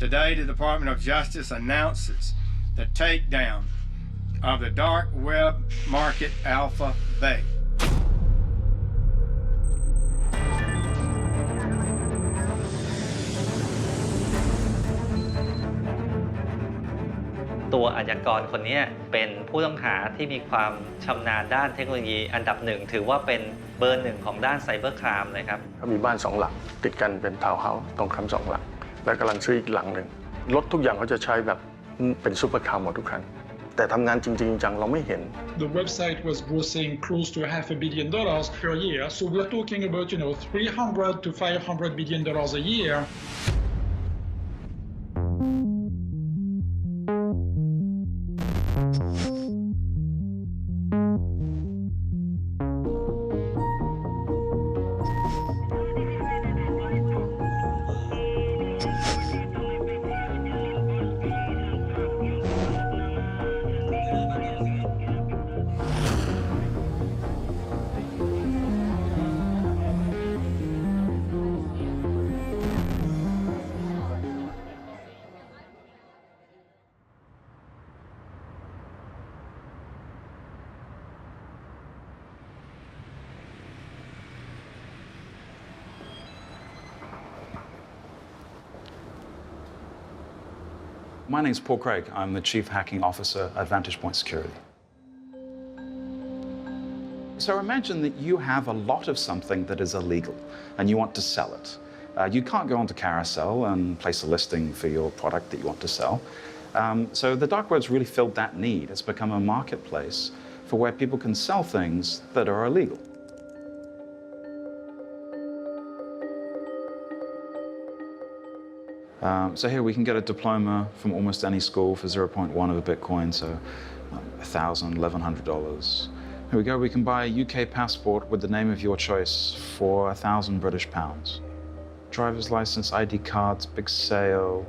Today, the Department of Justice announces the takedown of the dark web market Alpha Bay.ตัวอาชญากรคนนี้เป็นผู้ต้องหาที่มีความชำนาญด้านเทคโนโลยีอันดับหนึ่งถือว่าเป็นเบอร์หนึ่งของด้านไซเบอร์ครามเลยครับเขามีบ้าน2 หลังติดกันเป็นทาวน์เฮาส์ตรงคำ2 หลังและกำลังซื้ออีกหลังหนึ่งรถทุกอย่างเขาจะใช้แบบเป็นซูเปอร์คาร์หมดทุกคันแต่ทำงานจริงๆจังเราไม่เห็น The website was grossing close to $500 million per year, so we're talking about, $300 to $500 million a year. My name is Paul Craig. I'm the Chief Hacking Officer at Vantage Point Security. So imagine that you have a lot of something that is illegal and you want to sell it. You can't go onto Carousel and place a listing for your product that you want to sell. So the dark web's really filled that need. It's become a marketplace for where people can sell things that are illegal. So here we can get a diploma from almost any school for 0.1 of a Bitcoin, so $1,000, $1,100. Here we go, we can buy a UK passport with the name of your choice for 1,000 British pounds. Driver's license, ID cards, big sale.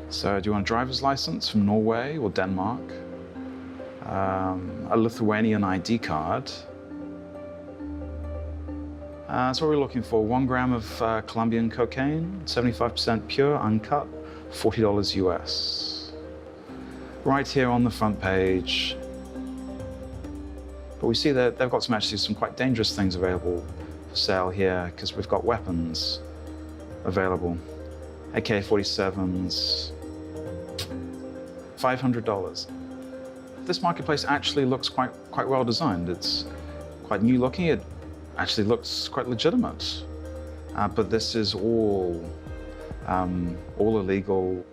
So do you want a driver's license from Norway or Denmark? A Lithuanian ID card. So what we're looking for, 1 gram of Colombian cocaine, 75% pure, uncut, $40 US. Right here on the front page. But we see that they've got actually some quite dangerous things available for sale here, because we've got weapons available. AK-47s, $500. This marketplace actually looks quite well designed. It's quite new looking. It actually looks quite legitimate, but this is all illegal.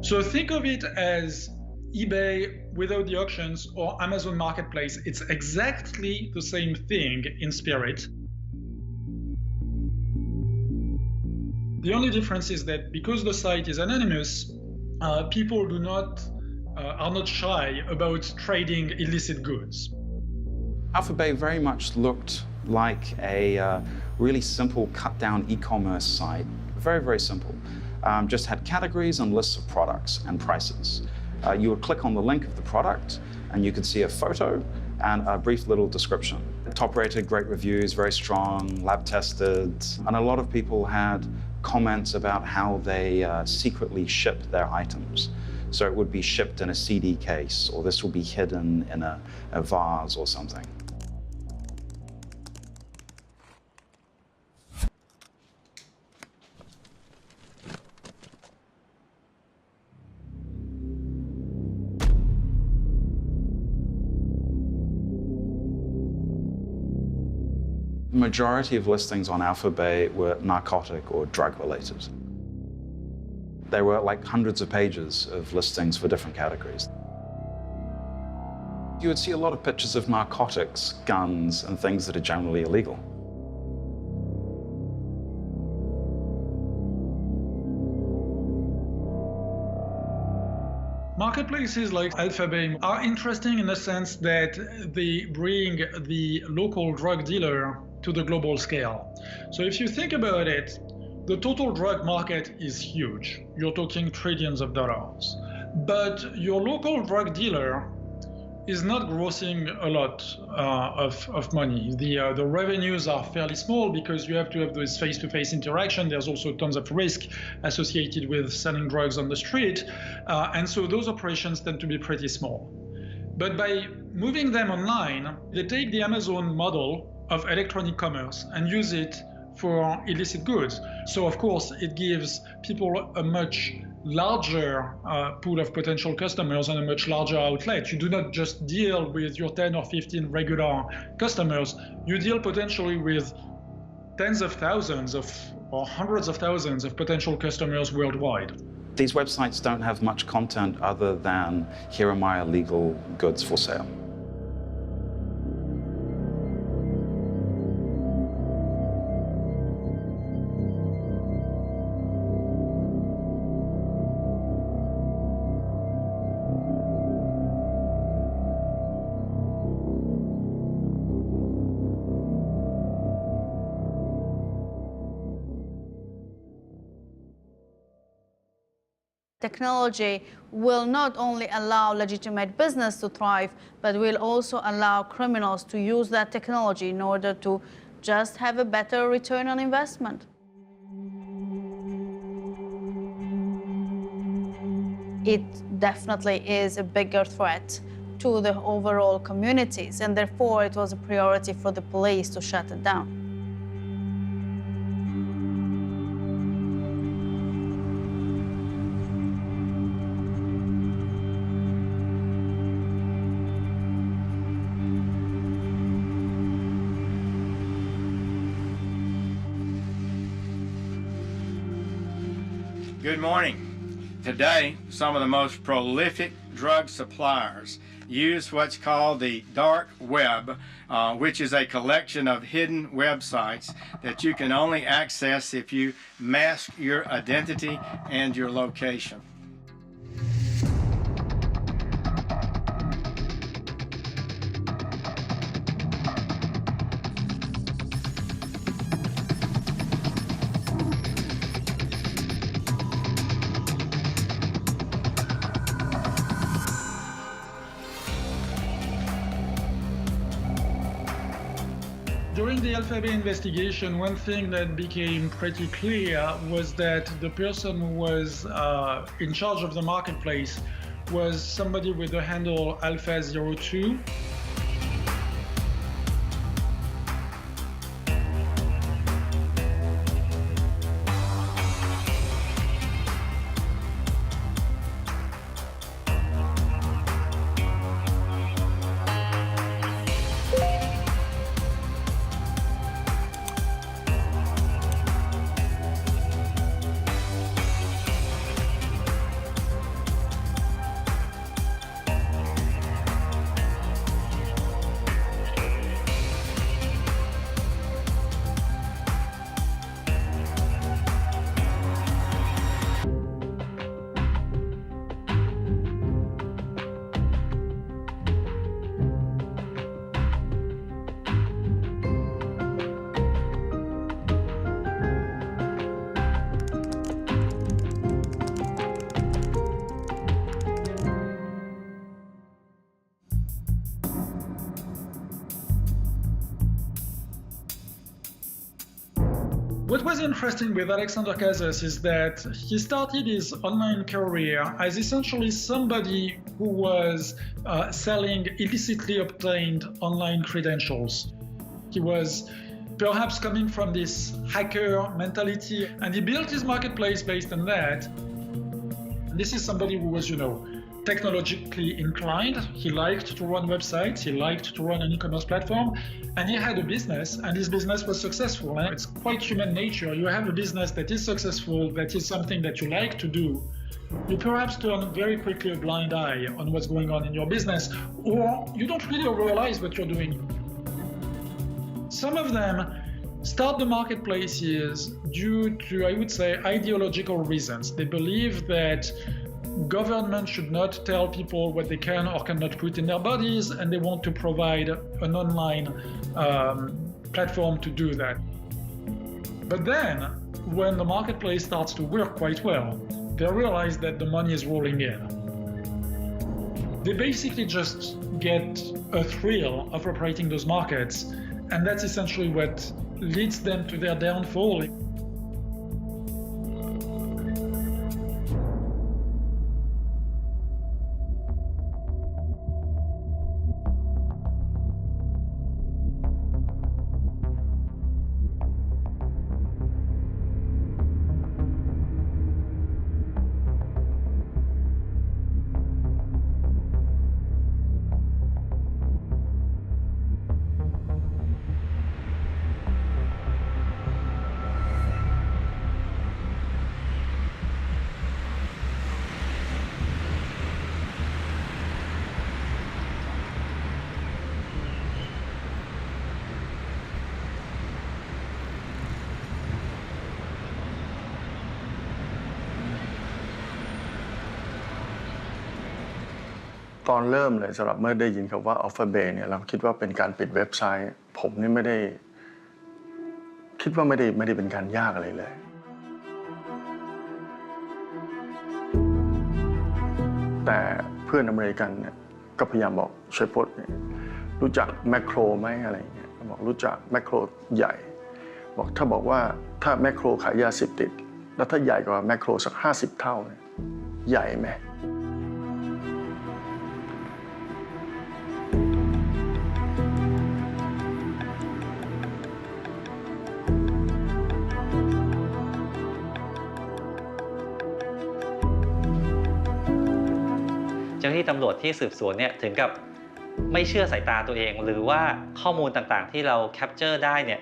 So think of it as eBay without the auctions or Amazon Marketplace. It's exactly the same thing in spirit. The only difference is that because the site is anonymous, people are not shy about trading illicit goods. Alpha Bay very much looked like a really simple cut-down e-commerce site. Very, very simple. Just had categories and lists of products and prices. You would click on the link of the product and you could see a photo and a brief little description. Top rated, great reviews, very strong, lab tested. And a lot of people had comments about how they secretly ship their items. So it would be shipped in a CD case, or this will be hidden in a vase or something. The majority of listings on Alpha Bay were narcotic or drug related. There were like hundreds of pages of listings for different categories. You would see a lot of pictures of narcotics, guns, and things that are generally illegal. Marketplaces like Alphabay are interesting in the sense that they bring the local drug dealer to the global scale. So if you think about it, the total drug market is huge. You're talking trillions of dollars. But your local drug dealer is not grossing a lot of money. The revenues are fairly small because you have to have this face-to-face interaction. There's also tons of risk associated with selling drugs on the street. And so those operations tend to be pretty small. But by moving them online, they take the Amazon model of electronic commerce and use it for illicit goods. So of course, it gives people a much larger pool of potential customers and a much larger outlet. You do not just deal with your 10 or 15 regular customers, you deal potentially with tens of thousands or hundreds of thousands of potential customers worldwide. These websites don't have much content other than, here are my illegal goods for sale. Technology will not only allow legitimate business to thrive, but will also allow criminals to use that technology in order to just have a better return on investment. It definitely is a bigger threat to the overall communities, and therefore it was a priority for the police to shut it down. Good morning. Today, some of the most prolific drug suppliers use what's called the dark web, which is a collection of hidden websites that you can only access if you mask your identity and your location. During the Alphabay investigation, one thing that became pretty clear was that the person who was in charge of the marketplace was somebody with the handle Alpha02. What was interesting with Alexander Casas is that he started his online career as essentially somebody who was selling illicitly obtained online credentials. He was perhaps coming from this hacker mentality, and he built his marketplace based on that. And this is somebody who was, technologically inclined. He liked to run websites, he liked to run an e-commerce platform, and he had a business, and his business was successful. And it's quite human nature. You have a business that is successful, that is something that you like to do. you perhaps turn very quickly a blind eye on what's going on in your business, or you don't really realize what you're doing. Some of them start the marketplaces due to, I would say, ideological reasons. They believe that government should not tell people what they can or cannot put in their bodies, and they want to provide an online platform to do that. But then, when the marketplace starts to work quite well, they realize that the money is rolling in. They basically just get a thrill of operating those markets, and that's essentially what leads them to their downfall.ตอนเริ่มเลยสำหรับเมื่อได้ยินคำว่า Alphabet เนี่ยเราคิดว่าเป็นการปิดเว็บไซต์ผมนี่ไม่ได้คิดว่าไม่ได้เป็นการยากอะไรเลยแต่เพื่อนอเมริกันเนี่ยก็พยายามบอกช่วยพดรู้จักแมคโครไหมอะไรอย่างเงี้ยบอกรู้จักแมคโครใหญ่บอกถ้าบอกว่าถ้าแมคโครขายยาเสพติดแล้วถ้าใหญ่กว่าแมคโครสัก50 เท่าเนี่ยใหญ่ไหมเจ้าหน้าที่ตำรวจที่สืบสวนเนี่ยถึงกับไม่เชื่อสายตาตัวเองหรือว่าข้อมูลต่างๆที่เราแคปเจอร์ได้เนี่ย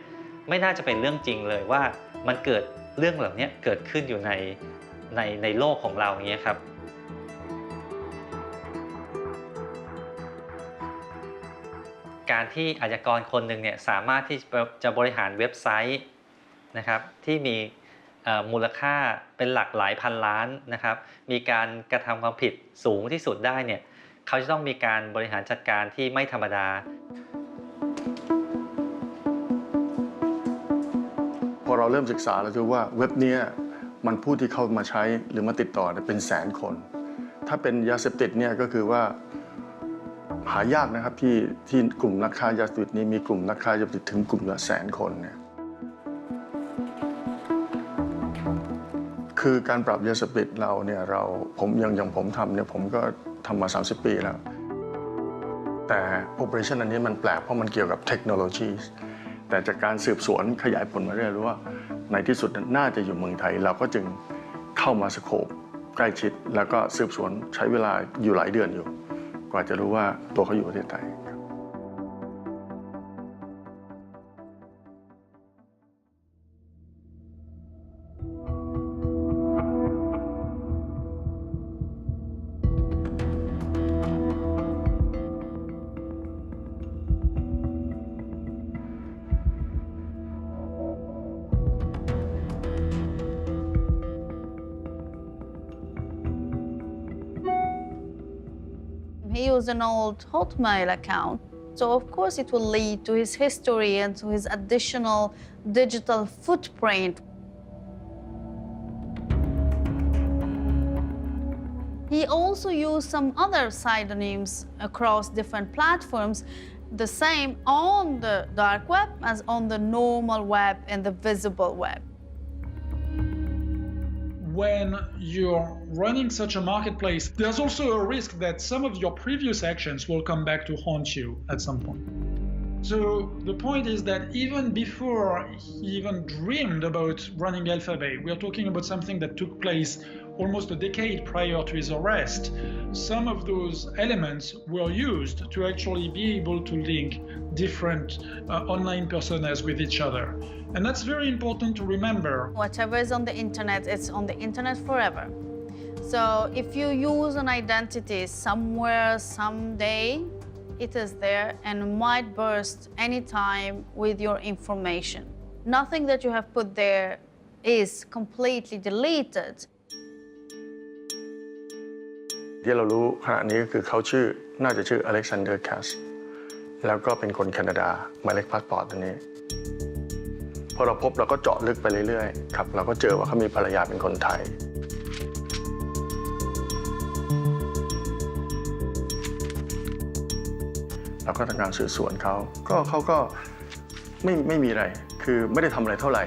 ไม่น่าจะเป็นเรื่องจริงเลยว่ามันเกิดเรื่องเหล่านี้เกิดขึ้นอยู่ในโลกของเราอย่างเงี้ยครับการที่อาชญากรคนหนึ่งเนี่ยสามารถที่จะบริหารเว็บไซต์นะครับที่มีมูลค่าเป็นหลักหลายพันล้านนะครับมีการกระทำความผิดสูงที่สุดได้เนี่ยเขาจะต้องมีการบริหารจัดการที่ไม่ธรรมดาพอเราเริ่มศึกษาเราจะว่าเว็บนี้มันผู้ที่เข้ามาใช้หรือมาติดต่อเป็นแสนคนถ้าเป็นยาเสพติดเนี่ยก็คือว่าหายากนะครับที่กลุ่มนักค้ายาเสพติดนี้มีกลุ่มนักค้ายาเสพติดถึงกลุ่มละ100,000 คนเนี่ยคือการปราบยาเสพติดเราเนี่ยผมอย่างผมทำเนี่ยผมก็ทำมา30 ปีแล้วแต่ operation อันนี้มันแปลกเพราะมันเกี่ยวกับเทคโนโลยีแต่จากการสืบสวนขยายผลมาเรื่อยรู้ว่าในที่สุดน่าจะอยู่เมืองไทยเราก็จึงเข้ามาสโคปใกล้ชิดแล้วก็สืบสวนใช้เวลาอยู่หลายเดือนอยู่กว่าจะรู้ว่าตัวเขาอยู่ประเทศไทยHe used an old Hotmail account, so of course it will lead to his history and to his additional digital footprint. He also used some other pseudonyms across different platforms, the same on the dark web as on the normal web and the visible web. When you're running such a marketplace, there's also a risk that some of your previous actions will come back to haunt you at some point. So the point is that even before he even dreamed about running Alphabet, we're talking about something that took place almost a decade prior to his arrest. Some of those elements were used to actually be able to link different online personas with each other. And that's very important to remember. Whatever is on the internet, it's on the internet forever. So if you use an identity somewhere, someday, it is there and might burst anytime with your information. Nothing that you have put there is completely deleted. ที่เรารู้ขณะนี้คือเขาน่าจะชื่ออเล็กซานเดอร์แคสแล้วก็เป็นคนแคนาดาหมายเลขพาสปอร์ตตัวนี้พอเราพบเราก็เจาะลึกไปเรื่อยๆครับเราก็เจอว่าเขามีภรรยาเป็นคนไทยเราก็ทำการสืบสวนเขาก็ไม่มีอะไรคือไม่ได้ทำอะไรเท่าไหร่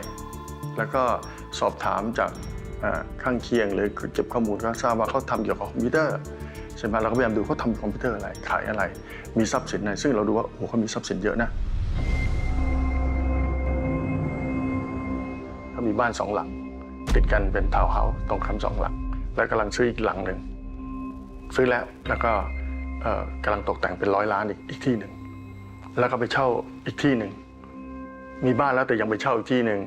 แล้วก็สอบถามจากข้างเคียงหรือเก็บข้อมูลก็ทราบว่าเขาทำเกี่ยวกับคอมพิวเตอร์ใช่ไหมเราก็พยายามดูเขาทำคอมพิวเตอร์อะไรขายอะไรมีทรัพย์สินอะไรซึ่งเราดูว่าโอ้โหเขามีทรัพย์สินเยอะนะเขามีบ้าน2 หลังติดกันเป็นทาวน์เฮาส์ตรงข้าม2 หลังแล้วกำลังซื้ออีกหลังหนึ่งซื้อแล้วก็กำลังตกแต่งเป็น100 ล้านอีกที่หนึ่งแล้วก็ไปเช่าอีกที่หนึ่งมีบ้านแล้วแต่ยังไปเช่าอีกที่หนึ่ง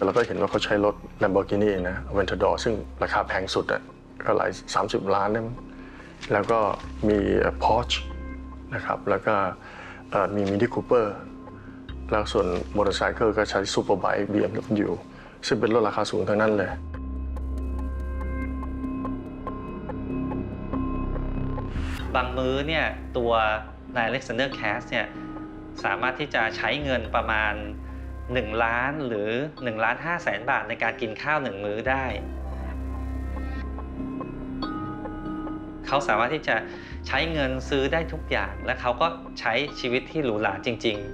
เราก็เห็นว่าเขาใช้รถ Lamborghini นะ Aventador ซึ่งราคาแพงสุดก็หลาย30 ล้านนะแล้วก็มี Porsche นะครับแล้วก็มี Mini Cooper แล้วส่วนมอเตอร์ไซค์ก็ใช้ Superbike BMW ซึ่งเป็นรถราคาสูงทั้งนั้นเลยบางมื้อเนี่ยตัวนายอเล็กซานเดอร์แคสเนี่ยสามารถที่จะใช้เงินประมาณ1 ล้านหรือ1.5 ล้านบาทในการกินข้าว1 มื้อได้เขาสามารถที่จะใช้เงินซื้อได้ทุกอย่างและเขาก็ใช้ชีวิตที่หรูหราจริงๆ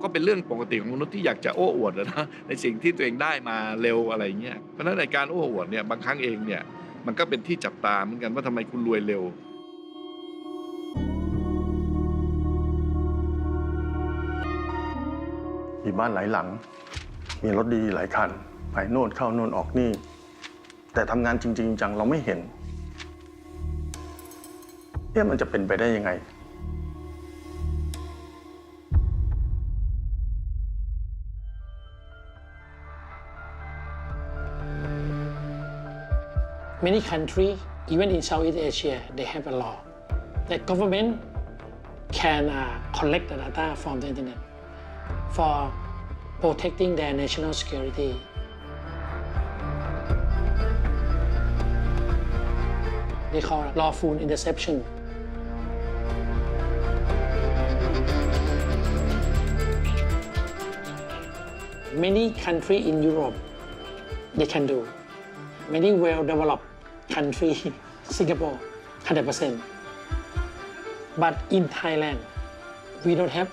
ก็เป็นเรื่องปกติของมนุษย์ที่อยากจะโอ้อวดนะในสิ่งที่ตัวเองได้มาเร็วอะไรเงี้ยเพราะฉะนั้นในการโอ้อวดเนี่ยบางครั้งเองเนี่ยมันก็เป็นที่จับตาเหมือนกันว่าทำไมคุณรวยเร็วมีบ้านหลายหลังมีรถดีหลายคันไปโน่นเข้าโน่นออกนี่แต่ทำงานจริงๆจังเราไม่เห็นมันจะเป็นไปได้ยังไงMany countries, even in Southeast Asia, they have a law that government can collect the data from the internet for protecting their national security. They call it lawful interception. Many countries in Europe, they can do. Many well-developed countries, Singapore, 100%. But in Thailand, we don't have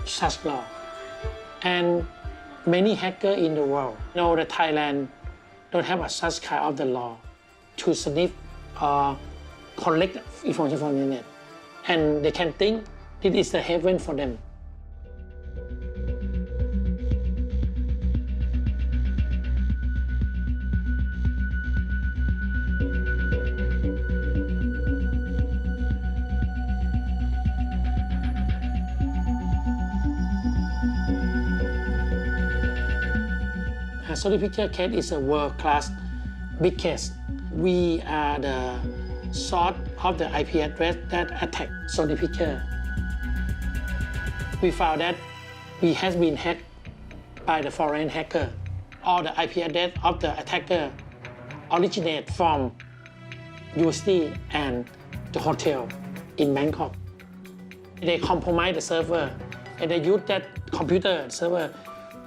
such law. And many hackers in the world know that Thailand don't have such kind of the law to sniff or collect information from the internet. And they can think this is the heaven for them. Sorry Picture case is a world-class big case. We are the source of the IP address that attack Sony Pictures. We found that we has been hacked by the foreign hacker. All the IP address of the attacker originate from USD and the hotel in Bangkok. They compromise the server and they use that computer server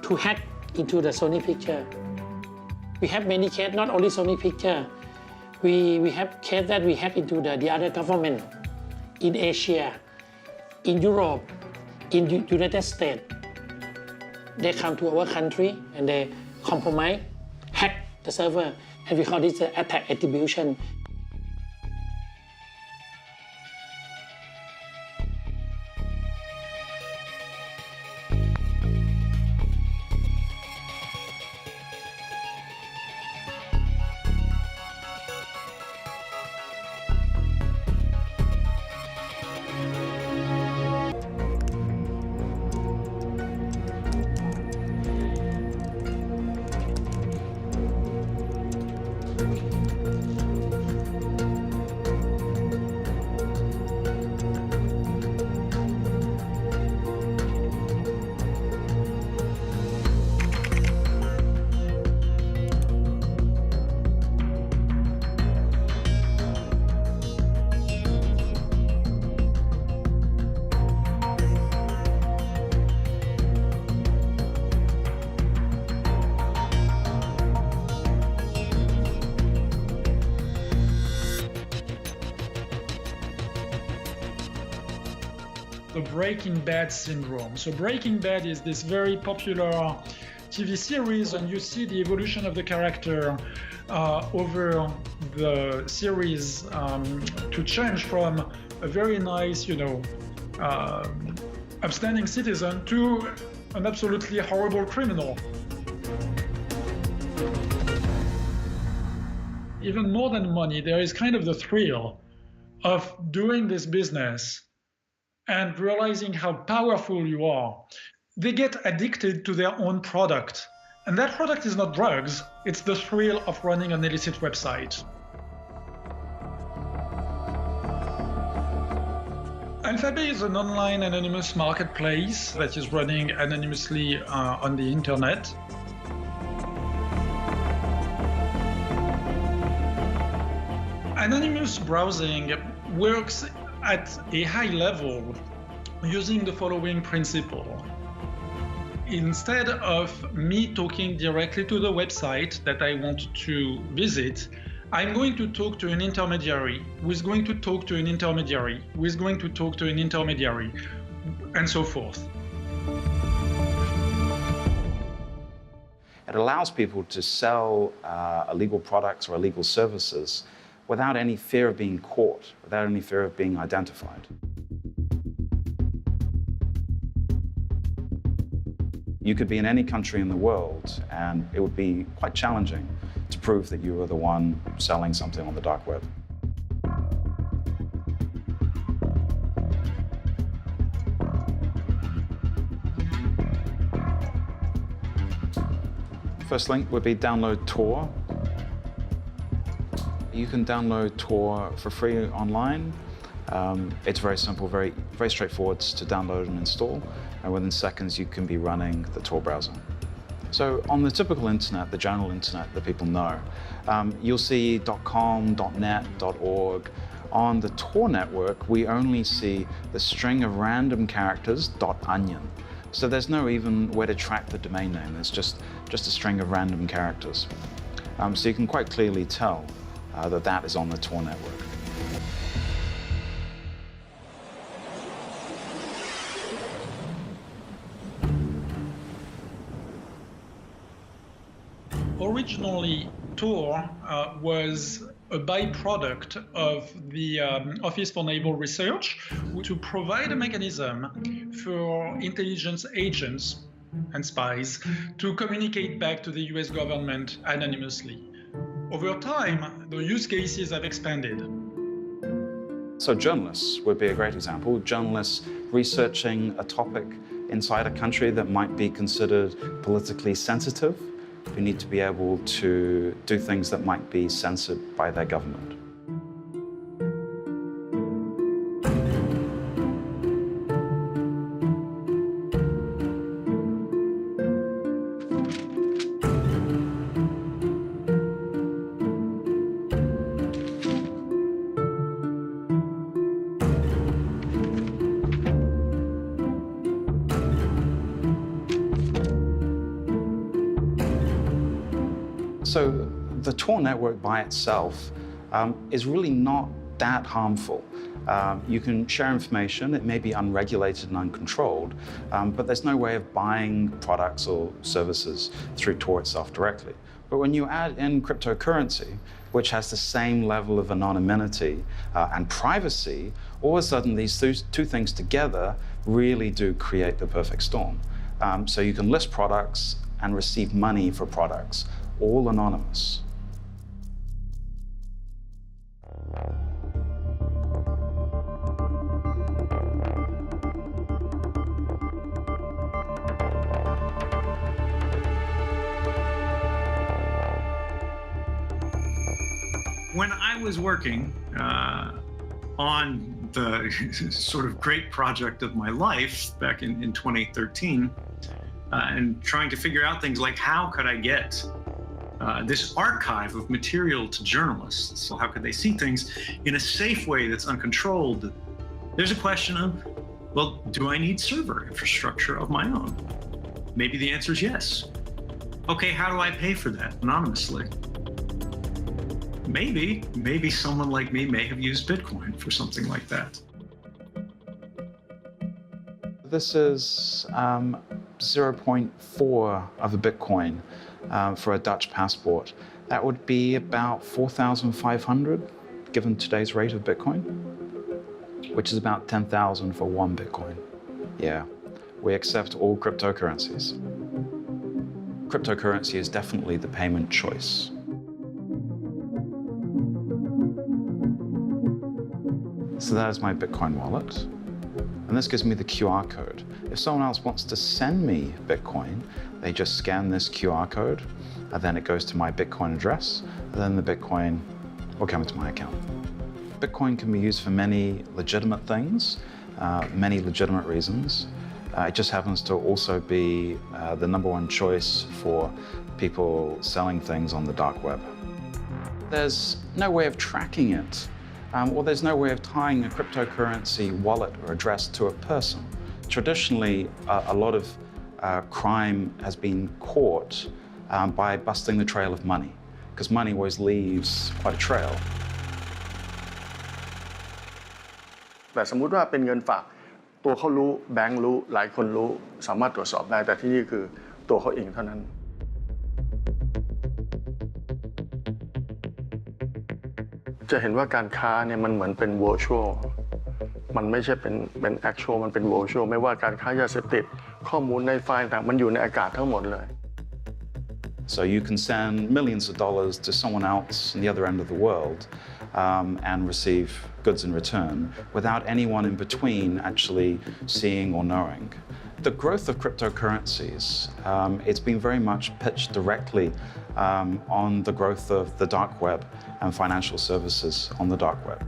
to hack into the Sony Picture. We have many cases, not only Sony Picture. We have cases that we hack into the other government in Asia, in Europe, in United States. They come to our country and they compromise, hack the server, and we call this attack attribution. The Breaking Bad syndrome. So Breaking Bad is this very popular TV series, and you see the evolution of the character over the series to change from a very nice, upstanding citizen to an absolutely horrible criminal. Even more than money, there is kind of the thrill of doing this business and realizing how powerful you are. They get addicted to their own product. And that product is not drugs, it's the thrill of running an illicit website. Alphabet is an online anonymous marketplace that is running anonymously on the internet. Anonymous browsing works at a high level using the following principle. Instead of me talking directly to the website that I want to visit, I'm going to talk to an intermediary who is going to talk to an intermediary who is going to talk to an intermediary, and so forth. It allows people to sell illegal products or illegal services without any fear of being caught, without any fear of being identified. You could be in any country in the world, and it would be quite challenging to prove that you were the one selling something on the dark web. First link would be download Tor. You can download Tor for free online. It's very simple, very straightforward to download and install, and within seconds you can be running the Tor browser. So on the typical internet, the general internet that people know, you'll see .com, .net, .org. On the Tor network, we only see the string of random characters .onion. So there's no even way to track the domain name. It's just a string of random characters. So you can quite clearly tell that is on the Tor network. Originally, Tor was a byproduct of the Office for Naval Research to provide a mechanism for intelligence agents and spies to communicate back to the US government anonymously. Over time, the use cases have expanded. So journalists would be a great example. Journalists researching a topic inside a country that might be considered politically sensitive. We need to be able to do things that might be censored by their government. So the Tor network by itself is really not that harmful. You can share information, it may be unregulated and uncontrolled, but there's no way of buying products or services through Tor itself directly. But when you add in cryptocurrency, which has the same level of anonymity and privacy, all of a sudden these two things together really do create the perfect storm. So you can list products and receive money for products, all anonymous. When I was working on the sort of great project of my life back in 2013, and trying to figure out things like how could I get this archive of material to journalists? So how could they see things in a safe way that's uncontrolled? There's a question of, well, do I need server infrastructure of my own? Maybe the answer is yes. Okay, how do I pay for that anonymously? Maybe someone like me may have used Bitcoin for something like that. This is 0.4 of a Bitcoin for a Dutch passport. That would be about 4,500 given today's rate of Bitcoin, which is about 10,000 for one Bitcoin. Yeah, we accept all cryptocurrencies. Cryptocurrency is definitely the payment choice. So that is my Bitcoin wallet. And this gives me the QR code. If someone else wants to send me Bitcoin, they just scan this QR code, and then it goes to my Bitcoin address, and then the Bitcoin will come into my account. Bitcoin can be used for many legitimate things, many legitimate reasons. It just happens to also be the #1 choice for people selling things on the dark web. There's no way of tracking it. Or there's no way of tying a cryptocurrency wallet or address to a person. Traditionally, a lot of crime has been caught by busting the trail of money, because money always leaves quite a trail. แต่สมมุติว่าเป็นเงินฝากตัวเขารู้แบงค์รู้หลายคนรู้สามารถตรวจสอบได้แต่ที่นี่คือตัวเขาเองเท่านั้น จะเห็นว่าการค้าเนี่ยมันเหมือนเป็น virtual มันไม่ใช่เป็น actual มันเป็น virtual ไม่ว่าการค้ายาเสพติดข้อมูลในไฟล์ต่างมันอยู่ในอากาศทั้งหมดเลย So you can send millions of dollars to someone else in the other end of the world and receive goods in return without anyone in between actually seeing or knowing. The growth of cryptocurrencies, it's been very much pitched directly on the growth of the dark web and financial services on the dark web.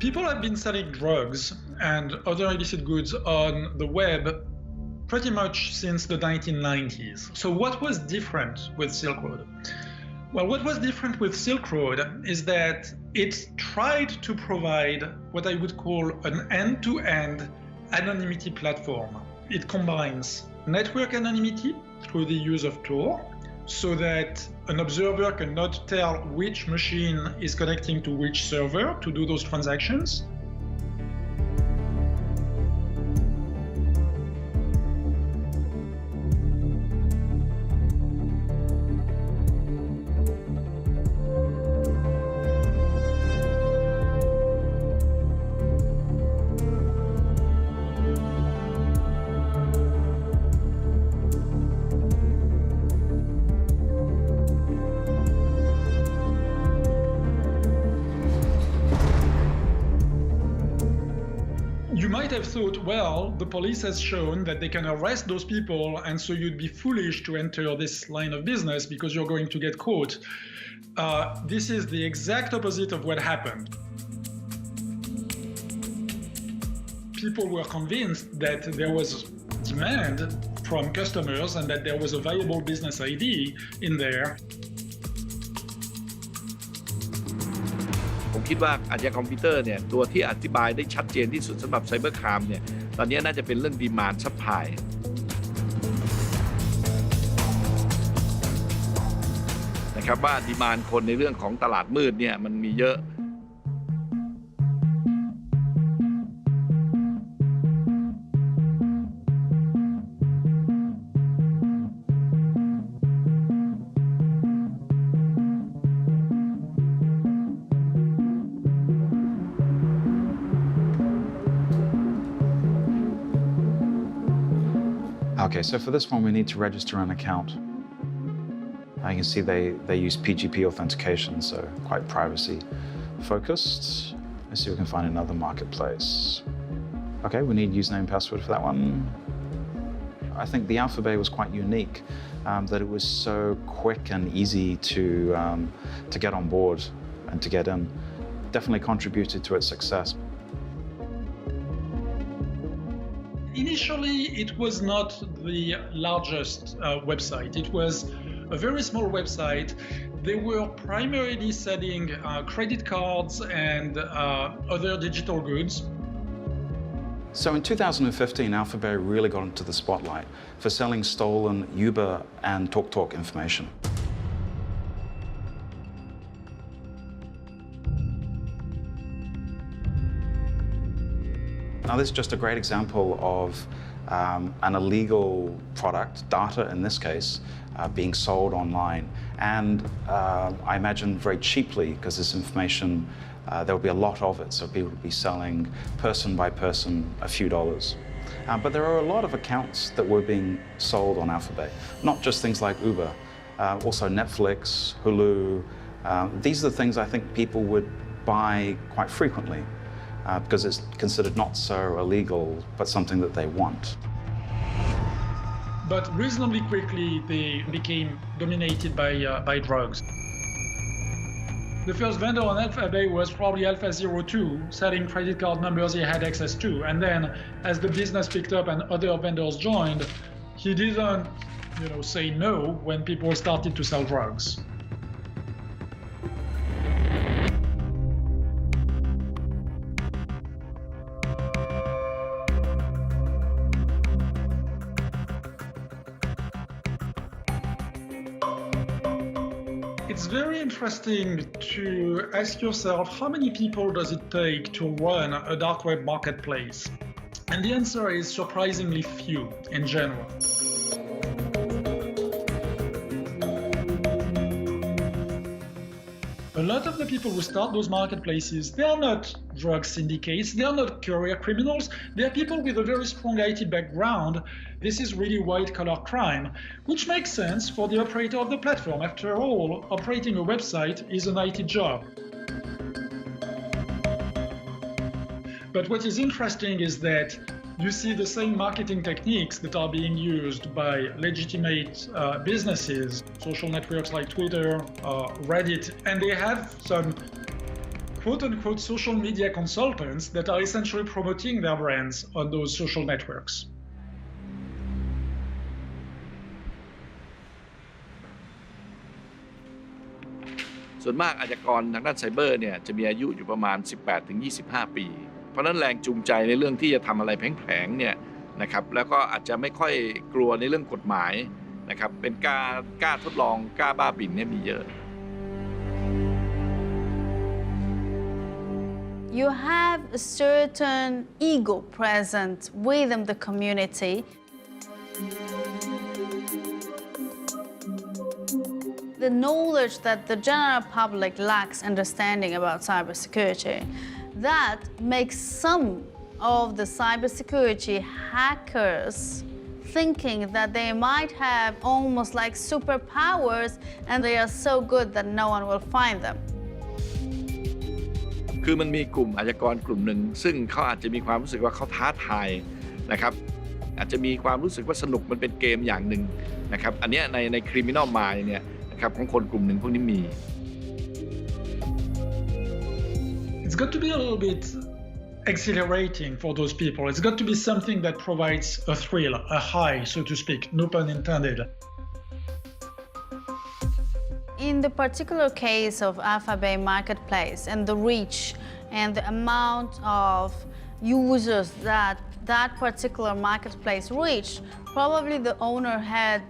People have been selling drugs and other illicit goods on the web pretty much since the 1990s. So what was different with Silk Road? Well, what was different with Silk Road is that it tried to provide what I would call an end-to-end anonymity platform. It combines network anonymity through the use of Tor, so that an observer cannot tell which machine is connecting to which server to do those transactions. You might have thought, well, the police has shown that they can arrest those people, and so you'd be foolish to enter this line of business because you're going to get caught. This is the exact opposite of what happened. People were convinced that there was demand from customers and that there was a viable business idea in there. ผมคิดว่าอาชญากรรมคอมพิวเตอร์เนี่ยตัวที่อธิบายได้ชัดเจนที่สุดสำหรับไซเบอร์ครามเนี่ยตอนนี้น่าจะเป็นเรื่อง demand supply นะครับว่า demand คนในเรื่องของตลาดมืดเนี่ยมันมีเยอะ Okay, so for this one, we need to register an account. You can see they use PGP authentication, so quite privacy focused. Let's see if we can find another marketplace. Okay, we need username and password for that one. I think the Alphabay was quite unique, that it was so quick and easy to get on board and to get in. Definitely contributed to its success. Initially, it was not the largest website. It was a very small website. They were primarily selling credit cards and other digital goods. So in 2015, Alphabay really got into the spotlight for selling stolen Uber and TalkTalk information. Now, this is just a great example of an illegal product, data in this case, being sold online. And I imagine very cheaply, because this information, there will be a lot of it, so people will be selling person by person a few dollars. But there are a lot of accounts that were being sold on Alphabay, not just things like Uber, also Netflix, Hulu. These are the things I think people would buy quite frequently. Because it's considered not so illegal, but something that they want. But reasonably quickly, they became dominated by drugs. The first vendor on Alphabay was probably Alpha02, selling credit card numbers he had access to. And then, as the business picked up and other vendors joined, he didn't, say no when people started to sell drugs. It's very interesting to ask yourself, how many people does it take to run a dark web marketplace? And the answer is surprisingly few in general. A lot of the people who start those marketplaces, they are not drug syndicates, they are not career criminals, they are people with a very strong IT background. This is really white-collar crime, which makes sense for the operator of the platform. After all, operating a website is an IT job. But what is interesting is that you see the same marketing techniques that are being used by legitimate businesses, social networks like Twitter, Reddit, and they have some quote-unquote social media consultants that are essentially promoting their brands on those social networks. ส่วนมากอาชญากรทางด้านไซเบอร์เนี่ยจะมีอายุอยู่ประมาณ 18-25 ปี เพราะนั้นแรงจูงใจในเรื่องที่จะทำอะไรแผลงๆเนี่ยนะครับแล้วก็อาจจะไม่ค่อยกลัวในเรื่องกฎหมายนะครับเป็นกล้าทดลองกล้าบ้าบิ่นเนี่ยมีเยอะ You have a certain ego present within the community. The knowledge that the general public lacks understanding about cybersecurity, that makes some of the cybersecurity hackers thinking that they might have almost like superpowers and they are so good that no one will find them. คือมันมีกลุ่มอาชญากรกลุ่มหนึ่งซึ่งเขาอาจจะมีความรู้สึกว่าเขาท้าทายนะครับอาจจะมีความรู้สึกว่าสนุกมันเป็นเกมอย่างหนึ่งนะครับอันนี้ใน criminal mind เนี่ยนะครับของคนกลุ่มหนึ่งพวกนี้มี It's got to be a little bit exhilarating for those people. It's got to be something that provides a thrill, a high, so to speak, no pun intended. In the particular case of Alpha Bay Marketplace and the reach and the amount of users that particular marketplace reached, probably the owner had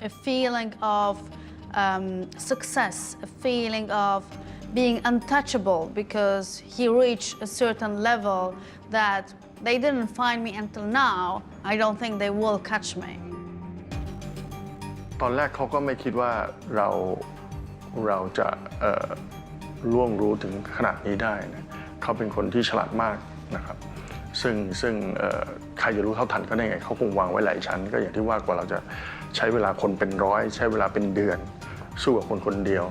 a feeling of success, a feeling of being untouchable because he reached a certain level that they didn't find me until now. I don't think they will catch me. ตอนแรกเขาก็ไม่คิดว่าเราจะล่วงรู้ถึงขนาดนี้ได้นะเขาเป็นคนที่ฉลาดมากนะครับซึ่งใครจะรู้เท่าทันก็ได้ไงเขาคงวางไว้หลายชั้นก็อย่างที่ว่ากว่าเราจะใช้เวลาคนเป็นร้อยใช้เวลาเป็นเดือนสู้กับคนคนเดียว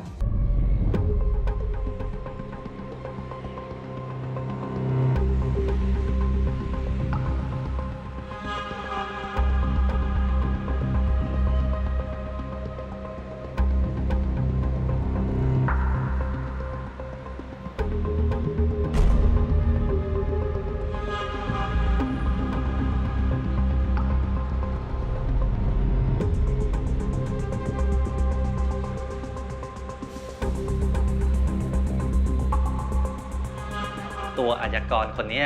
ตัวอาชญากรคนนี้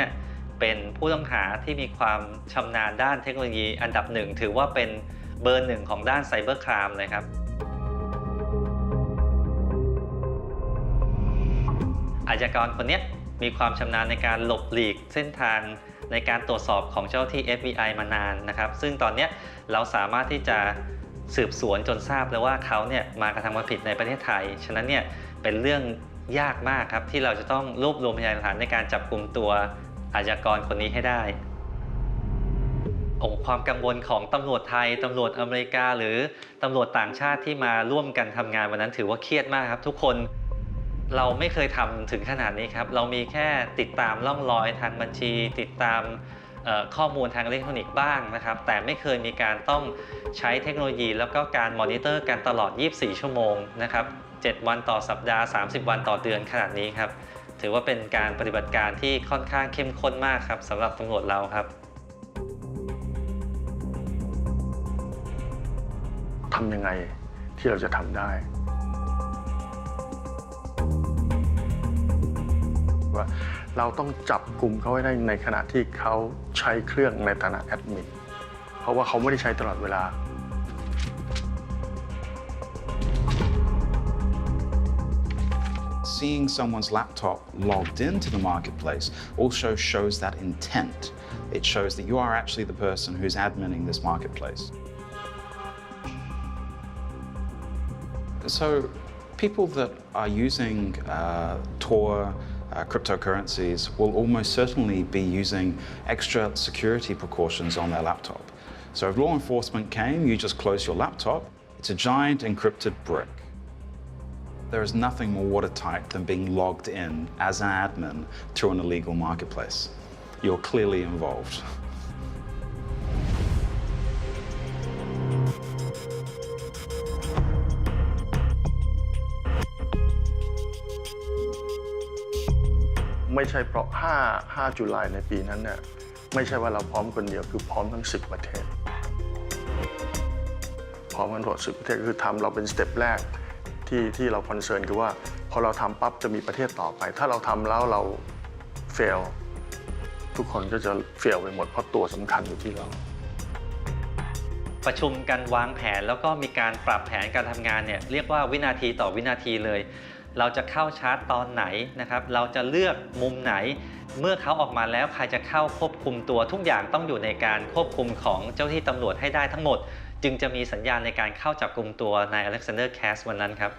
เป็นผู้ต้องหาที่มีความชำนาญด้านเทคโนโลยีอันดับหนึ่งถือว่าเป็นเบอร์หนึ่งของด้านไซเบอร์ครามเลยครับอาชญากรคนนี้มีความชำนาญในการหลบหลีกเส้นทางในการตรวจสอบของเจ้าที่ FBI มานานนะครับซึ่งตอนนี้เราสามารถที่จะสืบสวนจนทราบแล้วว่าเขาเนี่ยมากระทำความผิดในประเทศไทยฉะนั้นเนี่ยเป็นเรื่องยากมากครับที่เราจะต้องรวบรวมพยานหลักฐานในการจับกุมตัวอาชญากรคนนี้ให้ได้ความกังวลของตำรวจไทยตำรวจอเมริกาหรือตำรวจต่างชาติที่มาร่วมกันทำงานวันนั้นถือว่าเครียดมากครับทุกคนเราไม่เคยทำถึงขนาดนี้ครับเรามีแค่ติดตามร่องรอยทางบัญชีติดตามข้อมูลทางอิเล็กทรอนิกส์บ้างนะครับแต่ไม่เคยมีการต้องใช้เทคโนโลยีแล้วก็การมอนิเตอร์กันตลอด24ชั่วโมงนะครับ7 วันต่อสัปดาห์30 วันต่อเดือนขนาดนี้ครับถือว่าเป็นการปฏิบัติการที่ค่อนข้างเข้มข้นมากครับสำหรับตำรวจเราครับทำยังไงที่เราจะทำได้ว่าเราต้องจับกลุ่มเขาให้ได้ในขณะที่เขาใช้เครื่องในฐานะแอดมินเพราะว่าเขาไม่ได้ใช้ตลอดเวลาSeeing someone's laptop logged into the marketplace also shows that intent. It shows that you are actually the person who's adminning this marketplace. So people that are using Tor cryptocurrencies will almost certainly be using extra security precautions on their laptop. So if law enforcement came, you just close your laptop. It's a giant encrypted brick. There is nothing more watertight than being logged in as an admin through an illegal marketplace. You're clearly involved.ไม่ใช่เพราะ5 จุลายในปีนั้นเนี่ยไม่ใช่ว่าเราพร้อมคนเดียวคือพร้อมทั้ง10 ประเทศพร้อมกันหมด10 ประเทศคือทำเราเป็นสเต็ปแรกที่เราคอนเซิร์นคือว่าพอเราทำปั๊บจะมีประเทศต่อไปถ้าเราทำแล้วเราเฟลทุกคนก็จะเฟลไปหมดเพราะตัวสำคัญอยู่ที่เราประชุมกันวางแผนแล้วก็มีการปรับแผนการทำงานเนี่ยเรียกว่าวินาทีต่อวินาทีเลยเราจะเข้าชาร์จตอนไหนนะครับเราจะเลือกมุมไหนเมื่อเขาออกมาแล้วใครจะเข้าควบคุมตัวทุกอย่างต้องอยู่ในการควบคุมของเจ้าที่ตำรวจให้ได้ทั้งหมดจึงจะมีสัญญาณในการเข้าจับกุมตัวนายอเล็กซานเดอร์แคสวันนั้นครับ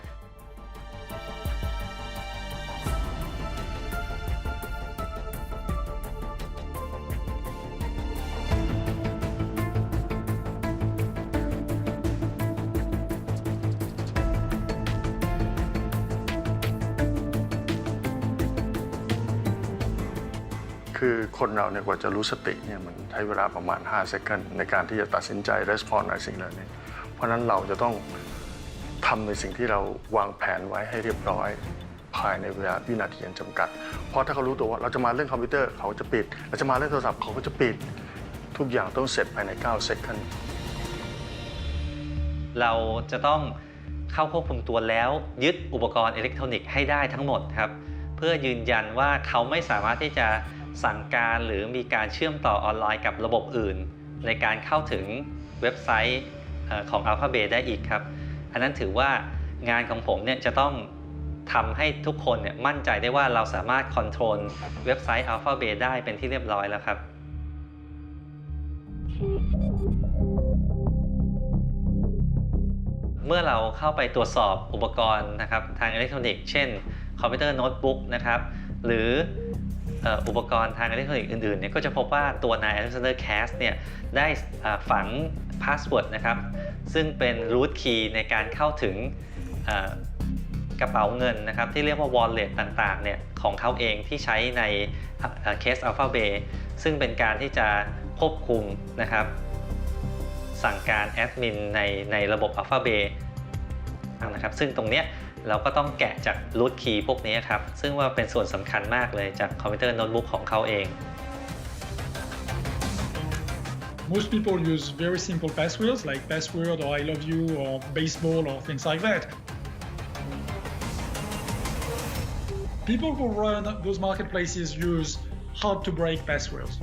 คือคนเราเนี่ยกว่าจะรู้สติเนี่ยมันใช้เวลาประมาณ5 seconds ในการที่จะตัดสินใจ respond อะไรสิ่งเหล่านี้เพราะฉะนั้นเราจะต้องทำในสิ่งที่เราวางแผนไว้ให้เรียบร้อย ภายในเวลาวินาทีอันจำกัดเพราะถ้าเขารู้ตัวว่าเราจะมาเรื่องคอมพิวเตอร์เขาจะปิดเราจะมาเรื่องโทรศัพท์เขาก็จะปิดทุกอย่างต้องเสร็จภายใน9 เซคันด์เราจะต้องเข้าควบคุมตัวแล้วยึดอุปกรณ์อิเล็กทรอนิกส์ให้ได้ทั้งหมดครับเพื่อยืนยันว่าเขาไม่สามารถที่จะสั่งการหรือมีการเชื่อมต่อออนไลน์กับระบบอื่นในการเข้าถึงเว็บไซต์ของ Alphabet ได้อีกครับอันนั้นถือว่างานของผมเนี่ยจะต้องทำให้ทุกคนเนี่ยมั่นใจได้ว่าเราสามารถคอนโทรลเว็บไซต์ Alphabet ได้เป็นที่เรียบร้อยแล้วครับเมื่อเราเข้าไปตรวจสอบอุปกรณ์นะครับทางอิเล็กทรอนิกส์เช่นคอมพิวเตอร์โน้ตบุ๊กนะครับหรืออุปกรณ์ทางอิเล็กทรอนิกส์อื่นๆเนี่ยก็จะพบว่าตัวนาย Alexander Cass เนี่ยได้ฝังพาสเวิร์ดนะครับซึ่งเป็น root key ในการเข้าถึงกระเป๋าเงินนะครับที่เรียกว่า wallet ต่างๆเนี่ยของเขาเองที่ใช้ใน Case Alphabet ซึ่งเป็นการที่จะควบคุมนะครับสั่งการแอดมินในระบบ Alphabet นะครับซึ่งตรงเนี้ยเราก็ต้องแกะจาก root key พวกนี้ครับซึ่งว่าเป็นส่วนสำคัญมากเลยจากคอมพิวเตอร์โน้ตบุ๊กของเขาเอง Most people use very simple passwords like password or I love you or baseball or things like that. People who run those marketplaces use hard to break passwords.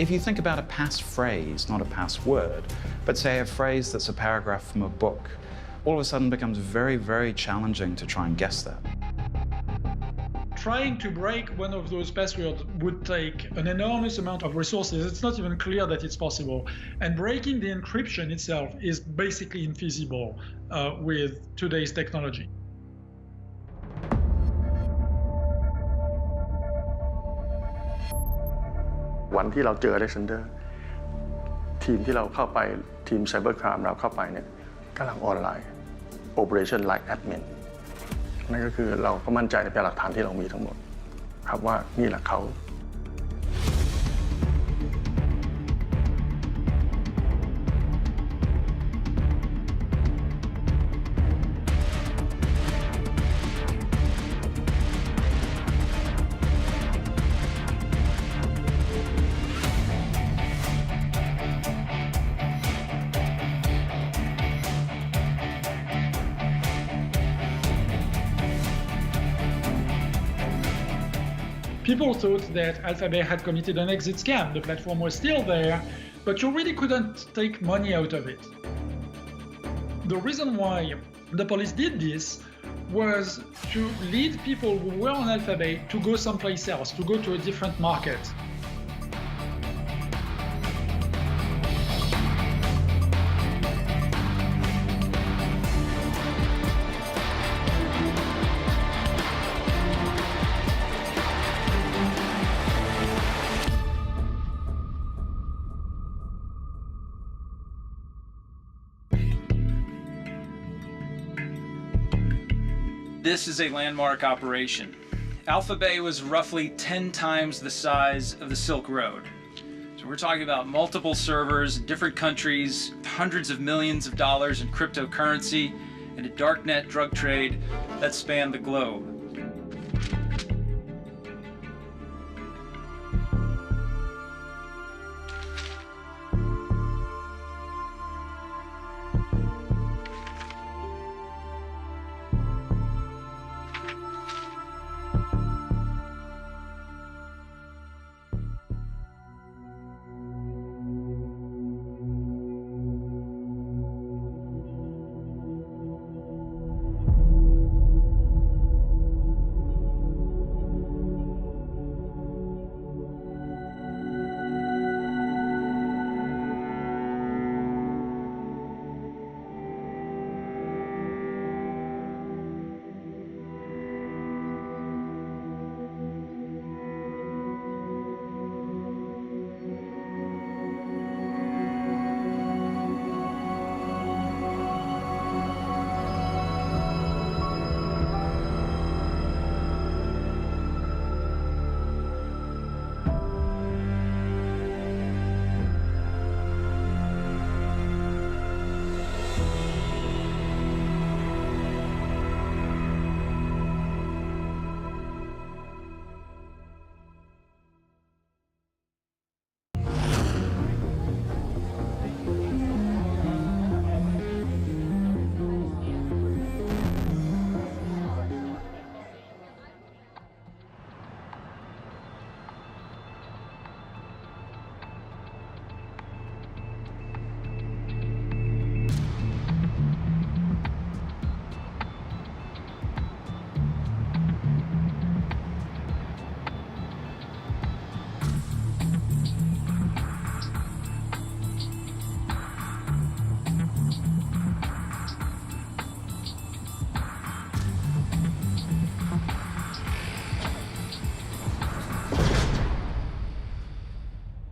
If you think about a passphrase, not a password, but say a phrase that's a paragraph from a book, all of a sudden becomes very, very challenging to try and guess that. Trying to break one of those passwords would take an enormous amount of resources. It's not even clear that it's possible. And breaking the encryption itself is basically infeasible with today's technology. วันที่เราเจอ Alexander ทีมที่เราเข้าไปทีม Cyber Crime เราเข้าไปเนี่ยกำลังออนไลน์ Operation Like Admin นั่นก็คือเราก็มั่นใจในพยานหลักฐานที่เรามีทั้งหมดครับว่านี่แหละเขา People thought that Alphabet had committed an exit scam. The platform was still there, but you really couldn't take money out of it. The reason why the police did this was to lead people who were on Alphabet to go someplace else, to go to a different market. This is a landmark operation. Alphabet was roughly 10 times the size of the Silk Road. So we're talking about multiple servers in different countries, hundreds of millions of dollars in cryptocurrency, and a darknet drug trade that spanned the globe.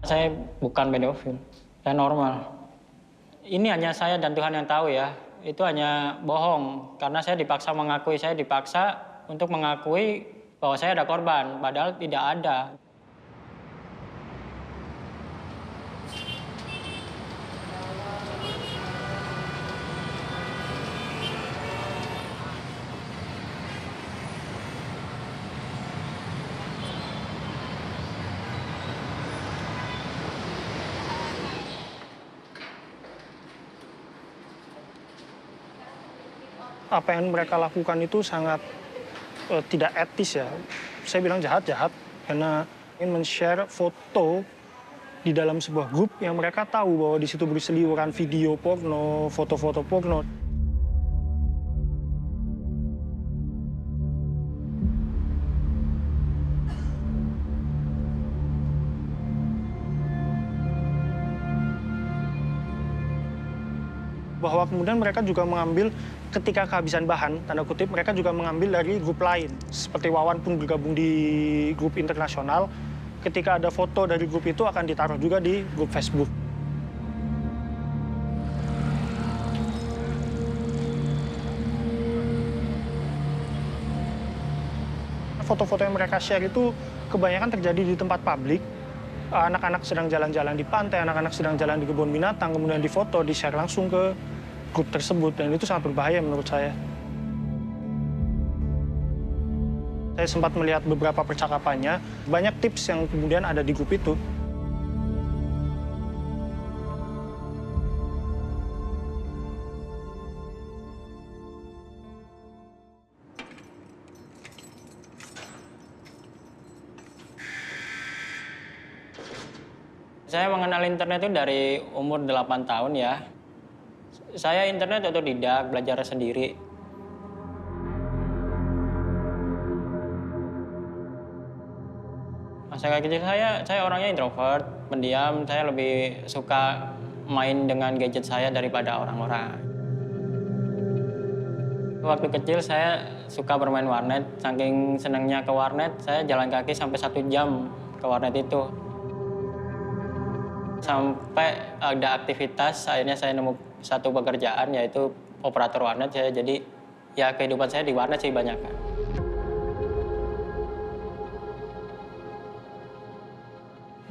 Saya bukan pedofil, saya normal. Ini hanya saya dan Tuhan yang tahu ya. Itu hanya bohong karena saya dipaksa untuk mengakui bahwa saya ada korban, padahal tidak ada. Apa yang mereka lakukan itu sangat tidak etis ya. Saya bilang jahat karena ingin men-share foto di dalam sebuah grup yang mereka tahu bahwa di situ berseliweran video porno, foto-foto porno. Bahwa kemudian mereka juga mengambil ketika kehabisan bahan, tanda kutip, mereka juga mengambil dari grup lain. Seperti Wawan pun bergabung di grup internasional, ketika ada foto dari grup itu akan ditaruh juga di grup Facebook. Foto-foto yang mereka share itu kebanyakan terjadi di tempat publik. Anak-anak sedang jalan-jalan di pantai, anak-anak sedang jalan di kebun binatang, kemudian difoto, di-share langsung ke grup tersebut, dan itu sangat berbahaya menurut saya. Saya sempat melihat beberapa percakapannya, banyak tips yang kemudian ada di grup itu. Saya mengenal internet itu dari umur 8 tahun ya. Saya internet otodidak, belajar sendiri. Masa kecil saya orangnya introvert, pendiam. Saya lebih suka main dengan gadget saya daripada orang-orang. Waktu kecil saya suka bermain warnet. Saking senangnya ke warnet, saya jalan kaki sampai 1 jam ke warnet itu. Sampai ada aktivitas, akhirnya saya nemu satu pekerjaan, yaitu operator warnet. Jadi ya kehidupan saya di warnet sih banyak kan.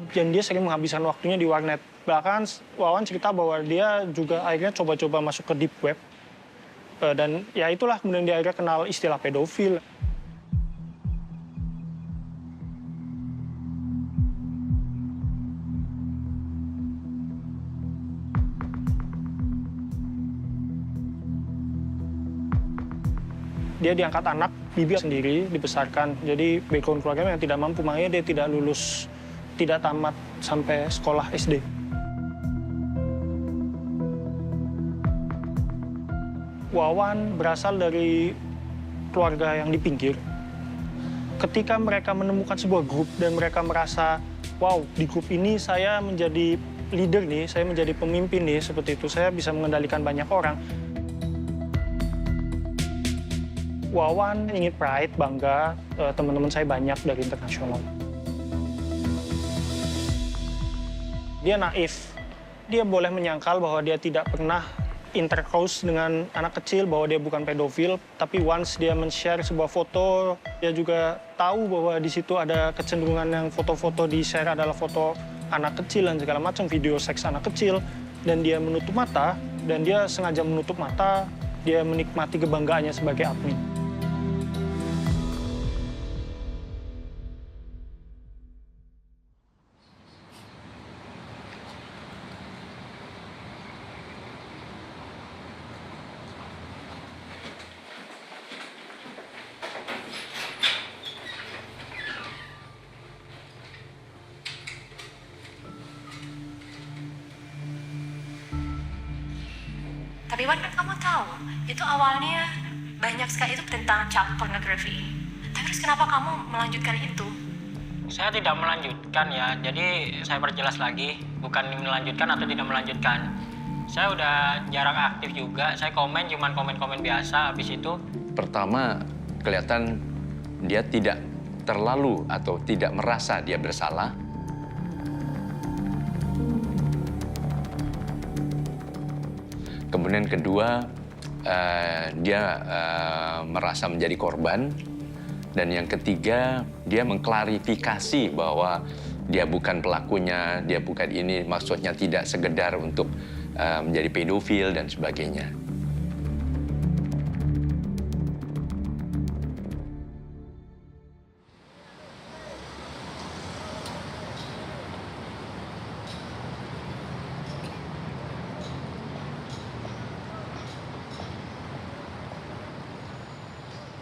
Dan dia sering menghabiskan waktunya di warnet. Bahkan Wawan cerita bahwa dia juga akhirnya coba-coba masuk ke deep web. Dan ya itulah kemudian dia akhirnya kenal istilah pedofil. Dia diangkat anak, bibi sendiri, dibesarkan. Jadi background keluarganya yang tidak mampu, makanya dia tidak lulus, tidak tamat sampai sekolah SD. Wawan berasal dari keluarga yang di pinggir. Ketika mereka menemukan sebuah grup dan mereka merasa, wow, di grup ini saya menjadi leader nih, saya menjadi pemimpin nih, seperti itu, saya bisa mengendalikan banyak orang. Wawan ingin pride, bangga, teman-teman saya banyak dari internasional. Dia naif, dia boleh menyangkal bahwa dia tidak pernah intercourse dengan anak kecil, bahwa dia bukan pedofil, tapi once dia men-share sebuah foto, dia juga tahu bahwa di situ ada kecenderungan yang foto-foto di-share adalah foto anak kecil dan segala macam, video seks anak kecil, dan dia menutup mata, dan dia sengaja menutup mata, dia menikmati kebanggaannya sebagai admin. Tapi Wan, kan kamu tahu, itu awalnya banyak sekali itu tentang child pornography. Terus kenapa kamu melanjutkan itu? Saya tidak melanjutkan ya, jadi saya perjelas lagi, bukan melanjutkan atau tidak melanjutkan. Saya udah jarang aktif juga, saya cuman komen-komen biasa, habis itu. Pertama, kelihatan dia tidak terlalu atau tidak merasa dia bersalah. Kemudian kedua, dia merasa menjadi korban. Dan yang ketiga, dia mengklarifikasi bahwa dia bukan pelakunya, dia bukan ini, maksudnya tidak sekedar untuk menjadi pedofil dan sebagainya.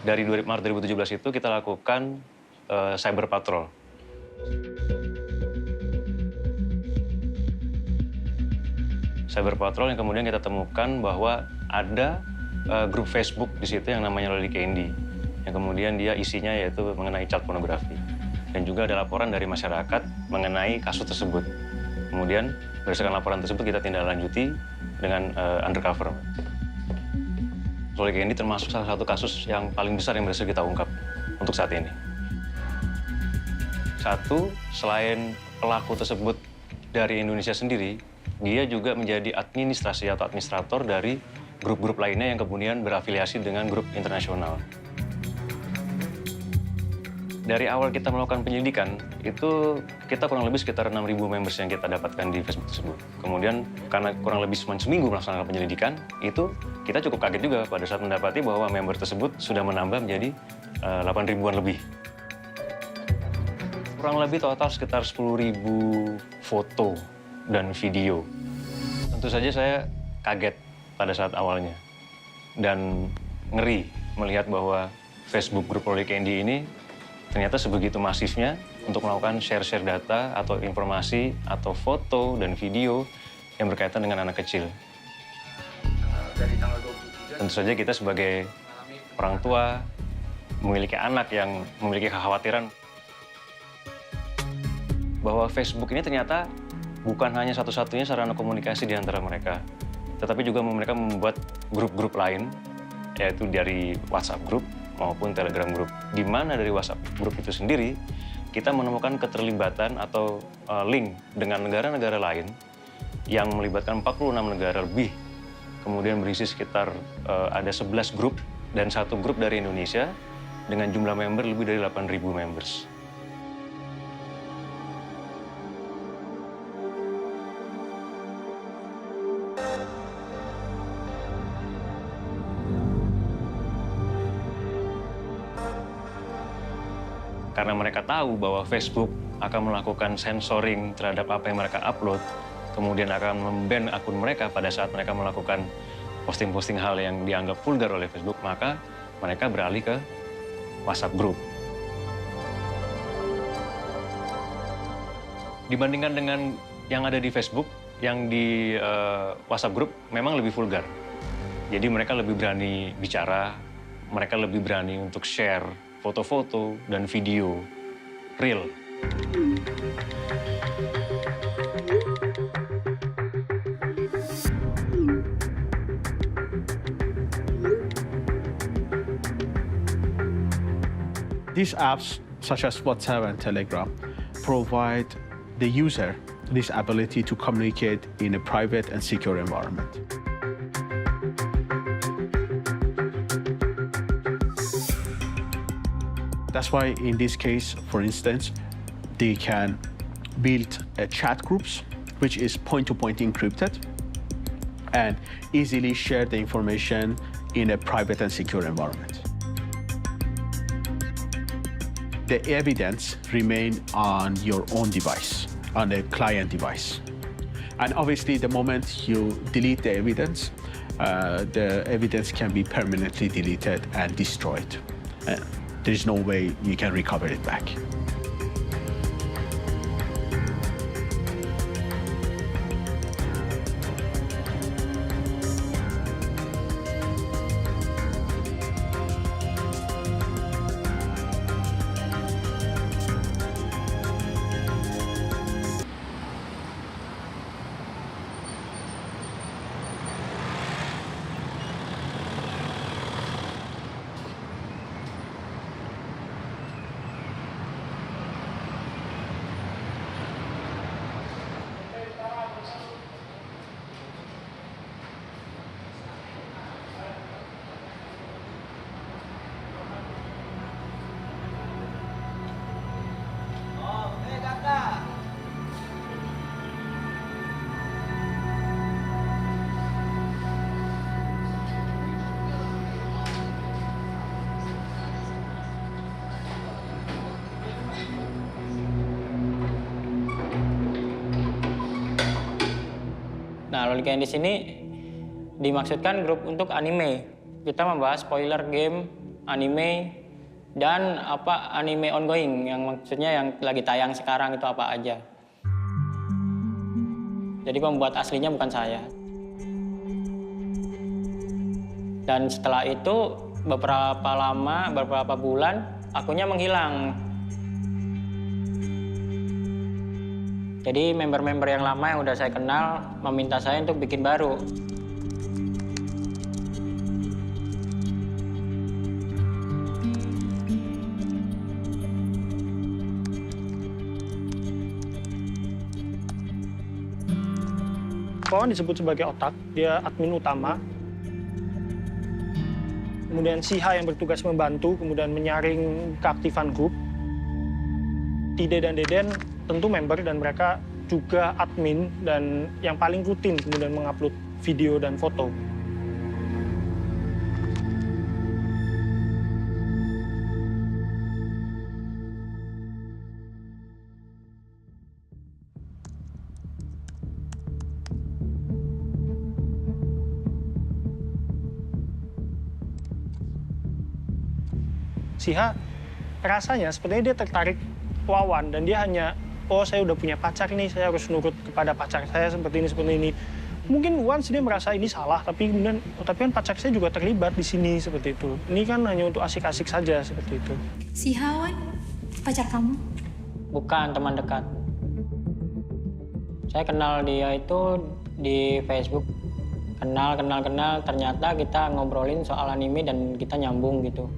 Dari Maret 2017 itu kita lakukan cyber patrol. Cyber patrol yang kemudian kita temukan bahwa ada grup Facebook di situ yang namanya Loli Candy, yang kemudian dia isinya yaitu mengenai child pornografi. Dan juga ada laporan dari masyarakat mengenai kasus tersebut. Kemudian berdasarkan laporan tersebut kita tindak lanjuti dengan undercover. Loli Candy termasuk salah satu kasus yang paling besar yang berhasil kita ungkap untuk saat ini. Satu, selain pelaku tersebut dari Indonesia sendiri, dia juga menjadi administrasi atau administrator dari grup-grup lainnya yang kemudian berafiliasi dengan grup internasional. Dari awal kita melakukan penyelidikan, itu kita kurang lebih sekitar 6.000 members yang kita dapatkan di Facebook tersebut. Kemudian, karena kurang lebih seminggu melaksanakan penyelidikan, itu kita cukup kaget juga pada saat mendapati bahwa member tersebut sudah menambah menjadi 8.000-an lebih. Kurang lebih total sekitar 10.000 foto dan video. Tentu saja saya kaget pada saat awalnya. Dan ngeri melihat bahwa Facebook grup Loli Candy ini ternyata sebegitu masifnya untuk melakukan share-share data atau informasi atau foto dan video yang berkaitan dengan anak kecil. Tentu saja kita sebagai orang tua memiliki anak yang memiliki kekhawatiran bahwa Facebook ini ternyata bukan hanya satu-satunya sarana komunikasi di antara mereka, tetapi juga mereka membuat grup-grup lain, yaitu dari WhatsApp Group maupun Telegram Group, di mana dari WhatsApp Group itu sendiri kita menemukan keterlibatan atau link dengan negara-negara lain yang melibatkan 46 negara lebih, kemudian berisi sekitar ada 11 grup dan 1 grup dari Indonesia dengan jumlah member lebih dari 8.000 members. Karena mereka tahu bahwa Facebook akan melakukan sensoring terhadap apa yang mereka upload, kemudian akan memban akun mereka pada saat mereka melakukan posting-posting hal yang dianggap vulgar oleh Facebook, maka mereka beralih ke WhatsApp Group. Dibandingkan dengan yang ada di Facebook, yang di WhatsApp Group memang lebih vulgar. Jadi mereka lebih berani bicara, mereka lebih berani untuk share foto-foto dan video real. These apps, such as WhatsApp and Telegram, provide the user this ability to communicate in a private and secure environment. That's why in this case, for instance, they can build chat groups, which is point-to-point encrypted, and easily share the information in a private and secure environment. The evidence remains on your own device, on a client device. And obviously, the moment you delete the evidence can be permanently deleted and destroyed. There's no way you can recover it back. Loliken di sini dimaksudkan grup untuk anime. Kita membahas spoiler game, anime, dan anime ongoing, yang maksudnya yang lagi tayang sekarang itu apa aja. Jadi pembuat aslinya bukan saya. Dan setelah itu beberapa bulan akunnya menghilang. Jadi member-member yang lama yang udah saya kenal meminta saya untuk bikin baru. Wawan disebut sebagai otak, dia admin utama. Kemudian Siha yang bertugas membantu, kemudian menyaring keaktifan grup. Tide dan Deden tentu member dan mereka juga admin dan yang paling rutin kemudian mengupload video dan foto. Siha rasanya sepertinya dia tertarik Wawan dan dia hanya, oh saya udah punya pacar nih, saya harus nurut kepada pacar saya seperti ini. Mungkin once dia merasa ini salah, tapi kemudian, tapi kan pacar saya juga terlibat di sini seperti itu. Ini kan hanya untuk asik-asik saja seperti itu. Siha, Wan, pacar kamu? Bukan, teman dekat. Saya kenal dia itu di Facebook. Kenal, ternyata kita ngobrolin soal anime dan kita nyambung gitu.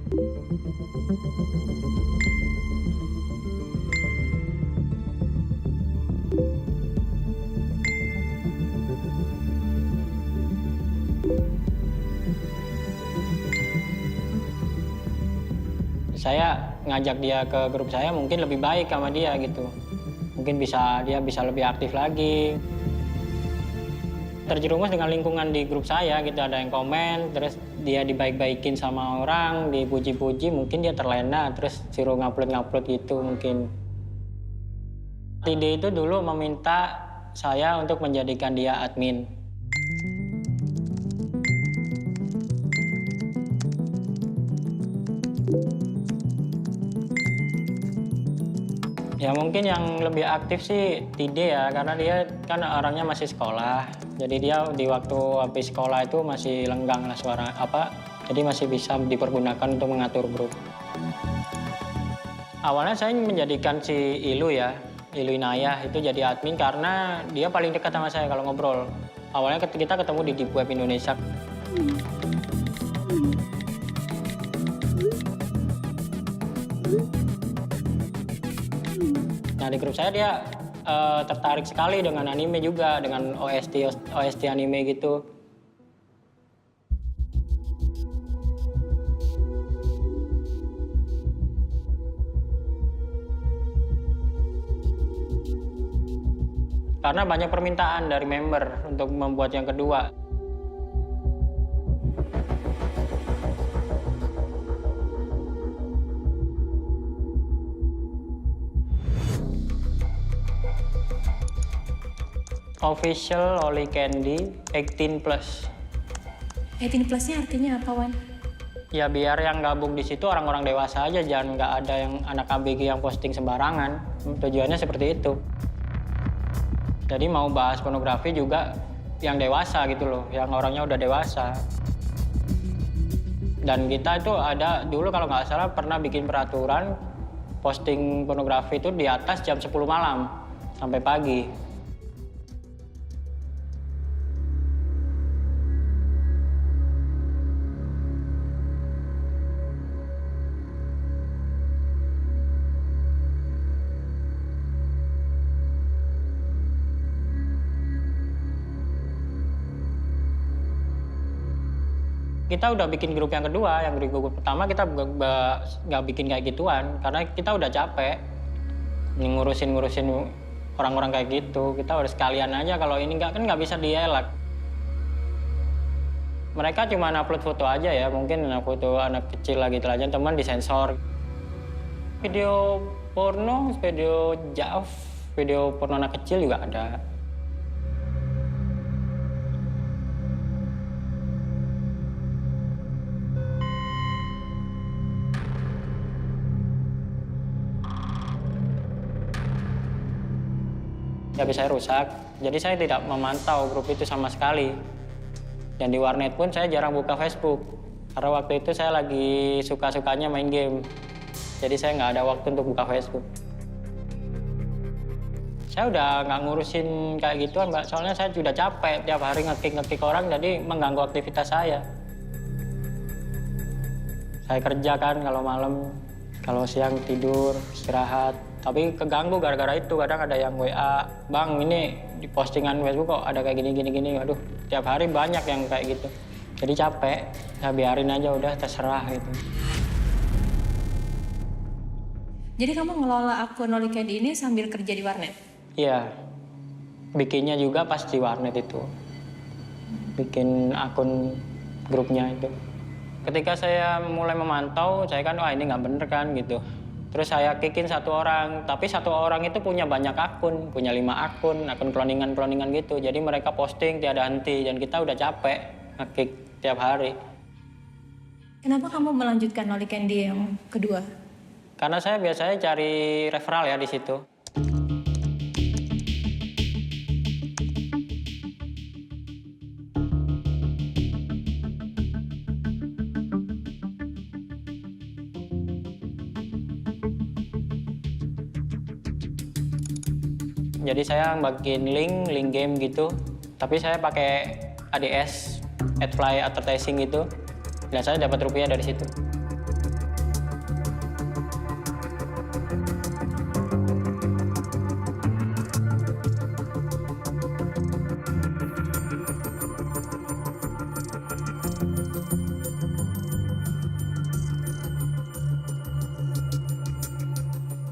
Saya ngajak dia ke grup saya mungkin lebih baik sama dia gitu. Mungkin dia bisa lebih aktif lagi. Terjerumus dengan lingkungan di grup saya gitu, ada yang komen, terus dia dibaik-baikin sama orang, dipuji-puji, mungkin dia terlena, terus suruh ngupload gitu mungkin. Tide itu dulu meminta saya untuk menjadikan dia admin. Ya mungkin yang lebih aktif sih Tide ya, karena dia kan orangnya masih sekolah. Jadi dia di waktu habis sekolah itu masih lenggang lah suara jadi masih bisa dipergunakan untuk mengatur grup. Awalnya saya menjadikan si Ilu Inayah itu jadi admin karena dia paling dekat sama saya kalau ngobrol. Awalnya kita ketemu di Deep Web Indonesia. Nah di grup saya dia tertarik sekali dengan anime juga, dengan OST anime gitu. Karena banyak permintaan dari member untuk membuat yang kedua. Official Loli Candy 18+. 18+-nya artinya apa, Wan? Ya biar yang gabung di situ orang-orang dewasa aja, jangan nggak ada yang anak ABG yang posting sembarangan. Tujuannya seperti itu. Jadi mau bahas pornografi juga yang dewasa gitu loh, yang orangnya udah dewasa. Dan kita itu ada dulu kalau nggak salah pernah bikin peraturan posting pornografi itu di atas jam 10 malam sampai pagi. Kita udah bikin grup yang kedua, yang di grup pertama kita nggak bikin kayak gituan, karena kita udah capek ngurusin orang-orang kayak gitu. Kita harus sekalian aja, kalau ini nggak bisa dielak. Mereka cuma upload foto aja ya, mungkin foto anak kecil lagi gitu aja, teman disensor. Video porno, video jav, video porno anak kecil juga ada. HP saya rusak. Jadi saya tidak memantau grup itu sama sekali. Dan di warnet pun saya jarang buka Facebook. Karena waktu itu saya lagi suka-sukanya main game. Jadi saya nggak ada waktu untuk buka Facebook. Saya udah nggak ngurusin kayak gituan, Mbak. Soalnya saya sudah capek tiap hari ngetik orang, jadi mengganggu aktivitas saya. Saya kerja kan kalau malam, kalau siang tidur, istirahat. Tapi keganggu gara-gara itu. Kadang ada yang WA, "Bang, ini di postingan Facebook kok ada kayak gini. Aduh, tiap hari banyak yang kayak gitu. Jadi capek, saya biarin aja udah terserah gitu. Jadi kamu ngelola akun Loli Candy ini sambil kerja di warnet? Iya, bikinnya juga pas di warnet itu. Bikin akun grupnya itu. Ketika saya mulai memantau, saya kan, wah ini nggak bener kan gitu. Terus saya kickin satu orang, tapi satu orang itu punya banyak akun, punya 5 akun cloningan gitu. Jadi mereka posting tiada henti, dan kita udah capek nge-kick tiap hari. Kenapa kamu melanjutkan Loli Candy yang kedua? Karena saya biasanya cari referral ya di situ. Jadi saya bikin link game gitu, tapi saya pakai ADS, Adfly Advertising gitu, dan saya dapat rupiah dari situ.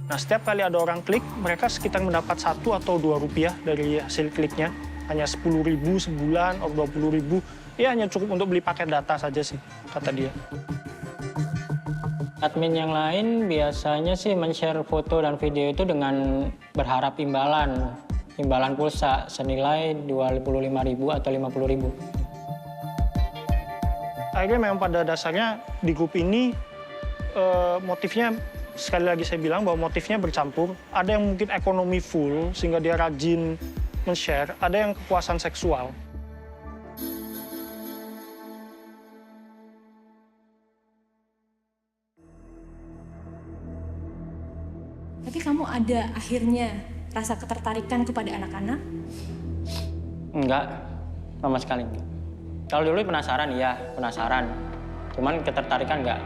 Nah, setiap kali ada orang klik, mereka sekitar mendapat 1 atau 2 rupiah dari hasil kliknya. Hanya 10.000 sebulan atau 20.000. Ya hanya cukup untuk beli paket data saja sih, kata dia. Admin yang lain biasanya sih men-share foto dan video itu dengan berharap imbalan pulsa senilai 25.000 atau 50.000. Akhirnya memang pada dasarnya di grup ini motifnya, sekali lagi saya bilang bahwa motifnya bercampur. Ada yang mungkin ekonomi full sehingga dia rajin men-share, ada yang kepuasan seksual. Tapi kamu ada akhirnya rasa ketertarikan kepada anak-anak? Enggak, sama sekali enggak. Kalau dulu penasaran. Cuman ketertarikan enggak.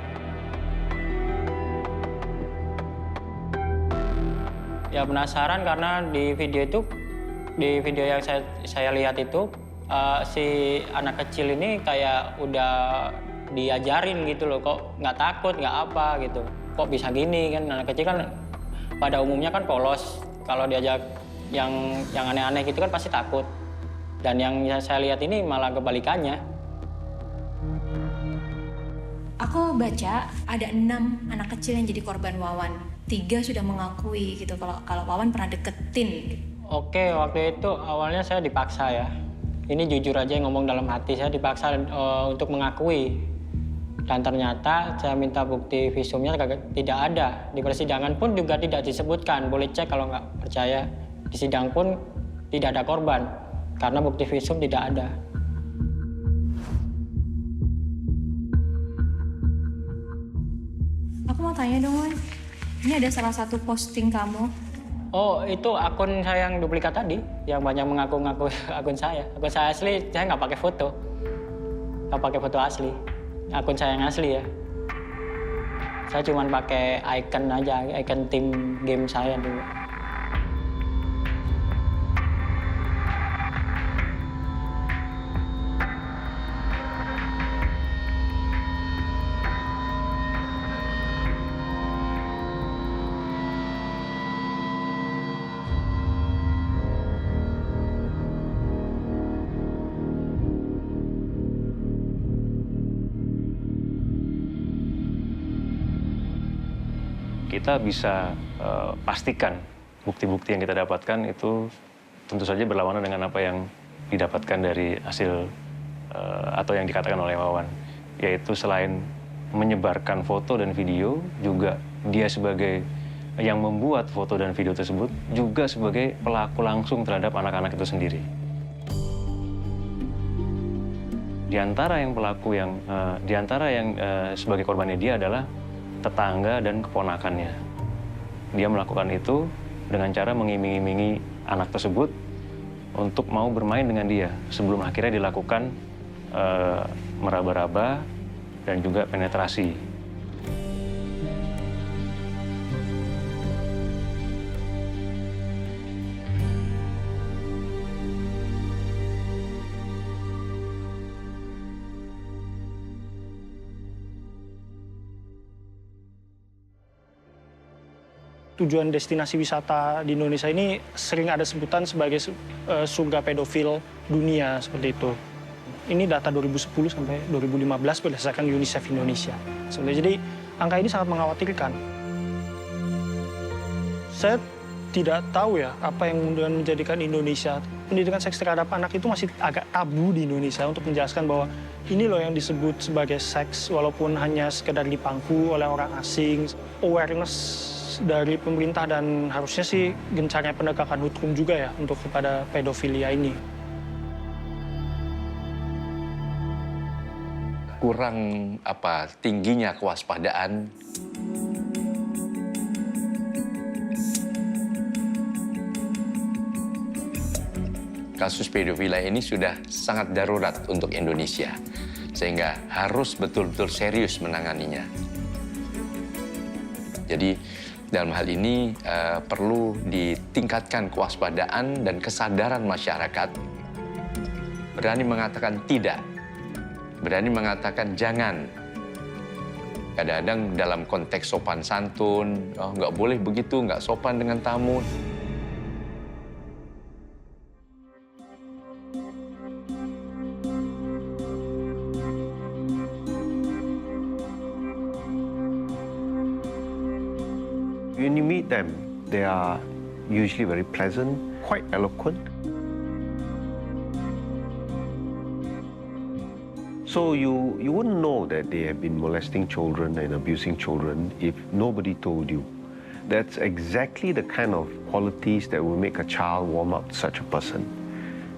Ya penasaran karena di video yang saya lihat itu si anak kecil ini kayak udah diajarin gitu loh, kok nggak takut, nggak apa gitu. Kok bisa gini kan, anak kecil kan pada umumnya kan polos. Kalau diajak yang aneh-aneh gitu kan pasti takut. Dan yang saya lihat ini malah kebalikannya. Aku baca ada 6 anak kecil yang jadi korban Wawan. 3 sudah mengakui gitu kalau Wawan pernah deketin. Oke, waktu itu awalnya saya dipaksa ya. Ini jujur aja ngomong dalam hati, saya dipaksa untuk mengakui. Dan ternyata saya minta bukti visumnya tidak ada. Di persidangan pun juga tidak disebutkan. Boleh cek kalau nggak percaya. Di sidang pun tidak ada korban karena bukti visum tidak ada. Aku mau tanya dong, Wan. Ini ada salah satu posting kamu. Oh, itu akun saya yang duplikat tadi, yang banyak mengaku-ngaku akun saya. Akun saya asli, saya nggak pakai foto. Nggak pakai foto asli. Akun saya yang asli ya. Saya cuma pakai icon aja, icon tim game saya dulu. Kita bisa pastikan bukti-bukti yang kita dapatkan itu tentu saja berlawanan dengan apa yang didapatkan dari hasil atau yang dikatakan oleh Wawan. Yaitu selain menyebarkan foto dan video, juga dia sebagai yang membuat foto dan video tersebut juga sebagai pelaku langsung terhadap anak-anak itu sendiri. Di antara yang sebagai korbannya dia adalah tetangga dan keponakannya. Dia melakukan itu dengan cara mengiming-imingi anak tersebut untuk mau bermain dengan dia sebelum akhirnya dilakukan meraba-raba dan juga penetrasi. Tujuan destinasi wisata di Indonesia ini sering ada sebutan sebagai surga pedofil dunia seperti itu. Ini data 2010 sampai 2015 berdasarkan UNICEF Indonesia. Jadi angka ini sangat mengkhawatirkan. Saya tidak tahu ya apa yang kemudian menjadikan Indonesia pendidikan seks terhadap anak itu masih agak tabu di Indonesia untuk menjelaskan bahwa ini loh yang disebut sebagai seks walaupun hanya sekedar dipangku oleh orang asing. Awareness dari pemerintah dan harusnya sih gencarnya penegakan hukum juga ya untuk kepada pedofilia ini. Kurang tingginya kewaspadaan. Kasus pedofilia ini sudah sangat darurat untuk Indonesia, sehingga harus betul-betul serius menanganinya. Jadi dalam hal ini perlu ditingkatkan kewaspadaan dan kesadaran masyarakat. Berani mengatakan tidak, berani mengatakan jangan. Kadang-kadang dalam konteks sopan santun, nggak boleh begitu, nggak sopan dengan tamu. When you meet them, they are usually very pleasant, quite eloquent. So you wouldn't know that they have been molesting children and abusing children if nobody told you. That's exactly the kind of qualities that will make a child warm up to such a person,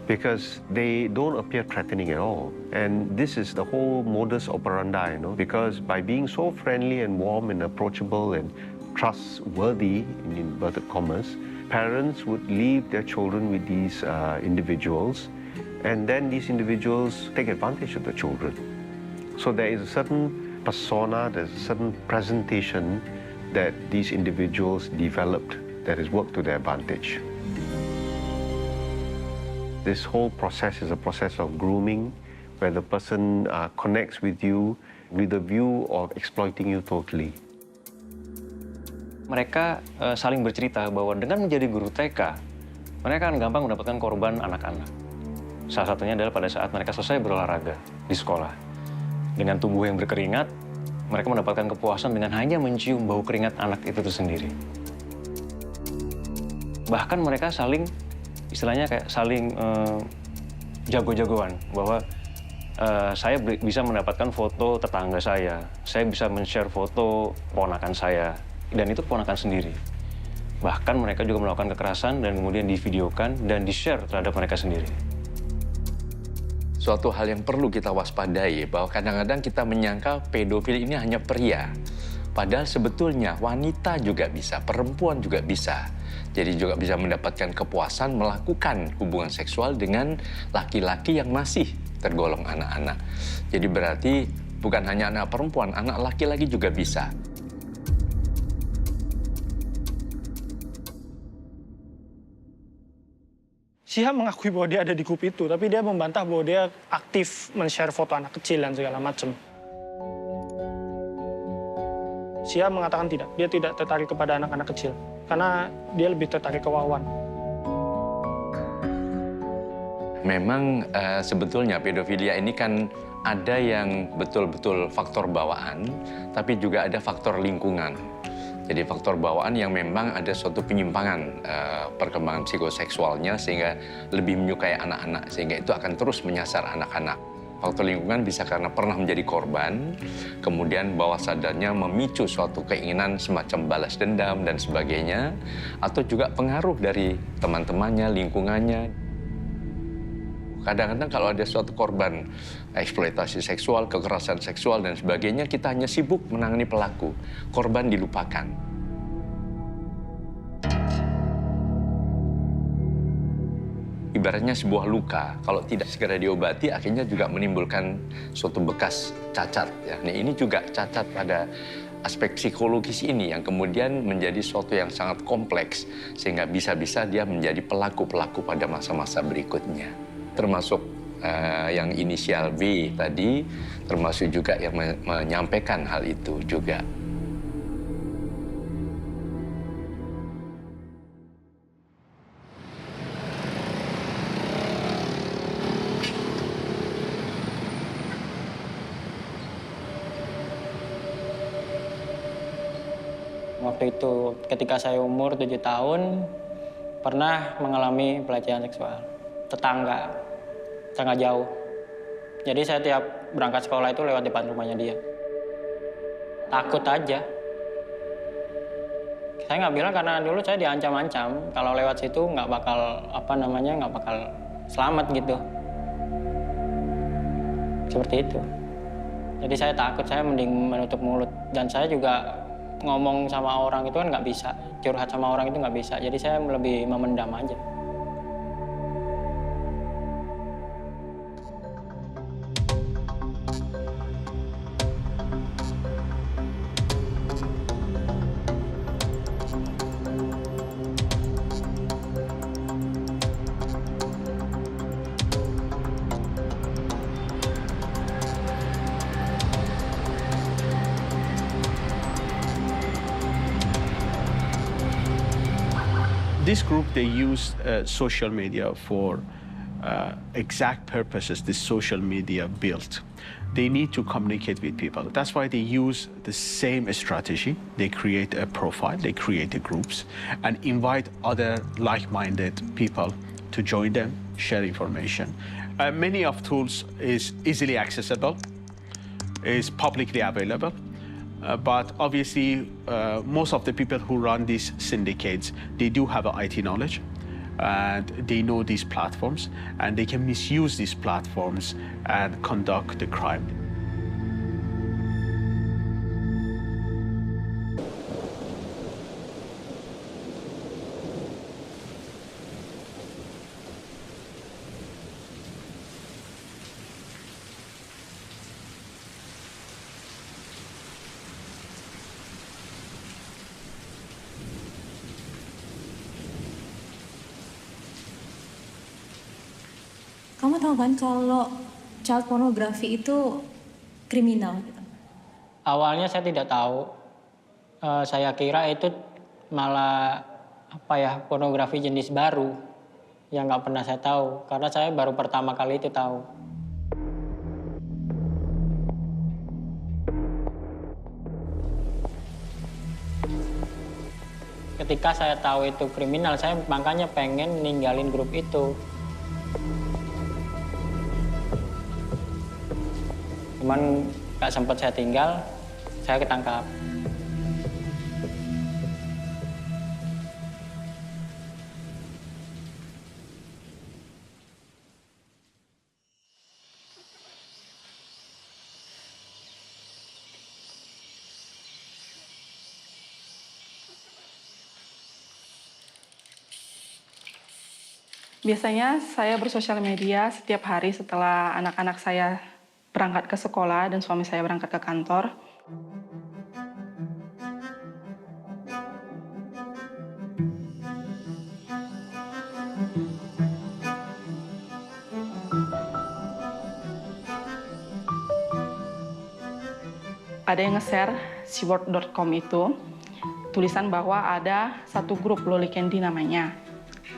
because they don't appear threatening at all. And this is the whole modus operandi, because by being so friendly and warm and approachable and trustworthy, in inverted commas, parents would leave their children with these individuals, and then these individuals take advantage of the children. So there is a certain persona, there's a certain presentation that these individuals developed that is worked to their advantage. This whole process is a process of grooming, where the person connects with you with the view of exploiting you totally. Mereka saling bercerita bahwa dengan menjadi guru TK, mereka akan gampang mendapatkan korban anak-anak. Salah satunya adalah pada saat mereka selesai berolahraga di sekolah. Dengan tubuh yang berkeringat, mereka mendapatkan kepuasan dengan hanya mencium bau keringat anak itu sendiri. Bahkan mereka saling, istilahnya kayak saling jago-jagoan, bahwa saya bisa mendapatkan foto tetangga saya bisa men-share foto ponakan saya, dan itu keponakan sendiri. Bahkan mereka juga melakukan kekerasan dan kemudian divideokan dan di-share terhadap mereka sendiri. Suatu hal yang perlu kita waspadai bahwa kadang-kadang kita menyangka pedofil ini hanya pria. Padahal sebetulnya wanita juga bisa, perempuan juga bisa. Jadi juga bisa mendapatkan kepuasan melakukan hubungan seksual dengan laki-laki yang masih tergolong anak-anak. Jadi berarti bukan hanya anak perempuan, anak laki-laki juga bisa. Syihab mengakui bahwa dia ada di grup itu, tapi dia membantah bahwa dia aktif men-share foto anak kecil dan segala macam. Syihab mengatakan tidak, dia tidak tertarik kepada anak-anak kecil, karena dia lebih tertarik ke Wawan. Memang sebetulnya pedofilia ini kan ada yang betul-betul faktor bawaan, tapi juga ada faktor lingkungan. Jadi faktor bawaan yang memang ada suatu penyimpangan perkembangan psikoseksualnya sehingga lebih menyukai anak-anak, sehingga itu akan terus menyasar anak-anak. Faktor lingkungan bisa karena pernah menjadi korban, kemudian bawah sadarnya memicu suatu keinginan semacam balas dendam dan sebagainya, atau juga pengaruh dari teman-temannya, lingkungannya. Kadang-kadang kalau ada suatu korban eksploitasi seksual, kekerasan seksual, dan sebagainya, kita hanya sibuk menangani pelaku. Korban dilupakan. Ibaratnya sebuah luka, kalau tidak segera diobati, akhirnya juga menimbulkan suatu bekas cacat. Ya. Nah, ini juga cacat pada aspek psikologis ini yang kemudian menjadi suatu yang sangat kompleks, sehingga bisa-bisa dia menjadi pelaku-pelaku pada masa-masa berikutnya. Termasuk yang inisial V tadi, termasuk juga yang menyampaikan hal itu juga. Waktu itu ketika saya umur 7 tahun, pernah mengalami pelecehan seksual. Tetangga, sangat jauh. Jadi saya tiap berangkat sekolah itu lewat depan rumahnya dia. Takut aja. Saya nggak bilang karena dulu saya diancam-ancam. Kalau lewat situ nggak bakal, nggak bakal selamat gitu. Seperti itu. Jadi saya takut, saya mending menutup mulut. Dan saya juga ngomong sama orang itu kan nggak bisa, curhat sama orang itu nggak bisa, jadi saya lebih memendam aja. This group, they use social media for exact purposes this social media built. They need to communicate with people. That's why they use the same strategy. They create a profile, they create the groups, and invite other like-minded people to join them, share information. Many of tools is easily accessible, is publicly available. But obviously, most of the people who run these syndicates, they do have IT knowledge, and they know these platforms, and they can misuse these platforms and conduct the crime. Kamu tahu kan kalau child pornography itu kriminal gitu? Awalnya saya tidak tahu. Saya kira itu malah pornografi jenis baru yang nggak pernah saya tahu, karena saya baru pertama kali itu tahu. Ketika saya tahu itu kriminal, saya makanya pengen ninggalin grup itu. Cuman nggak sempat saya tinggal, saya ketangkap. Biasanya saya bersosial media setiap hari setelah anak-anak saya berangkat ke sekolah dan suami saya berangkat ke kantor. Ada yang nge-share si word.com itu, tulisan bahwa ada satu grup Loli Candy namanya.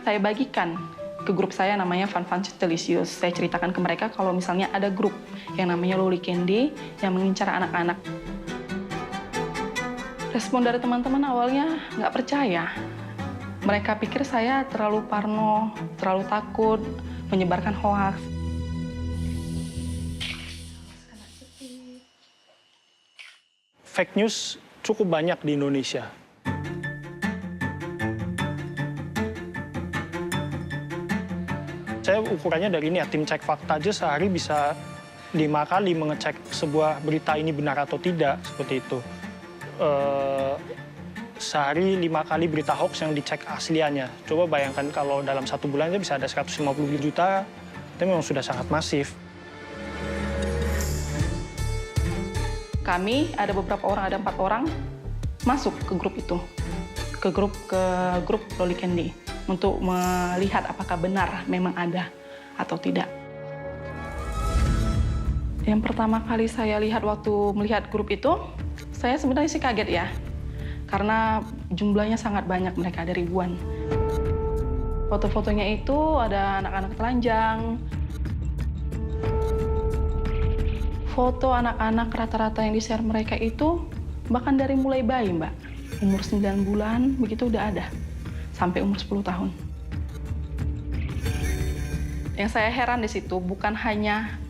Saya bagikan ke grup saya namanya Fun Fun Delicious. Saya ceritakan ke mereka kalau misalnya ada grup yang namanya Loli Candy yang mengincar anak-anak. Respon dari teman-teman awalnya nggak percaya. Mereka pikir saya terlalu parno, terlalu takut, menyebarkan hoaks. fake news cukup banyak di Indonesia. Saya ukurannya dari ini ya, tim cek fakta aja sehari bisa 5 kali mengecek sebuah berita ini benar atau tidak, seperti itu. Sehari 5 kali berita hoax yang dicek asliannya. Coba bayangkan kalau dalam 1 bulan bisa ada 150 juta, itu memang sudah sangat masif. Kami ada beberapa orang, ada 4 orang masuk ke grup itu, ke grup Loli Candy untuk melihat apakah benar memang ada atau tidak. Yang pertama kali saya lihat waktu melihat grup itu, saya sebenarnya sih kaget ya, karena jumlahnya sangat banyak, mereka ada ribuan. Foto-fotonya itu ada anak-anak telanjang, foto anak-anak rata-rata yang di-share mereka itu bahkan dari mulai bayi, Mbak. Umur 9 bulan, begitu udah ada. Sampai umur 10 tahun. Yang saya heran di situ bukan hanya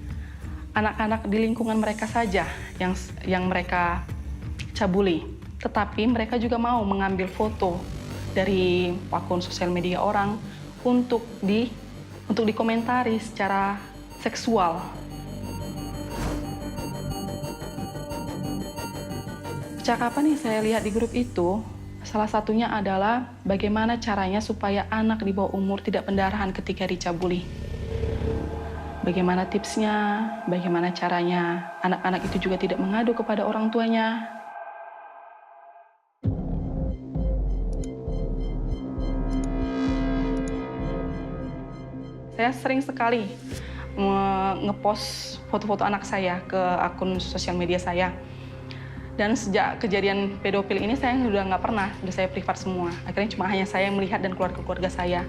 anak-anak di lingkungan mereka saja yang mereka cabuli, tetapi mereka juga mau mengambil foto dari akun sosial media orang untuk dikomentari secara seksual. Percakapan yang saya lihat di grup itu, salah satunya adalah bagaimana caranya supaya anak di bawah umur tidak pendarahan ketika dicabuli. Bagaimana tipsnya, bagaimana caranya anak-anak itu juga tidak mengadu kepada orang tuanya. Saya sering sekali ngepost foto-foto anak saya ke akun sosial media saya. Dan sejak kejadian pedofil ini saya sudah nggak pernah, sudah saya privat semua. Akhirnya cuma hanya saya yang melihat dan keluarga-keluarga saya.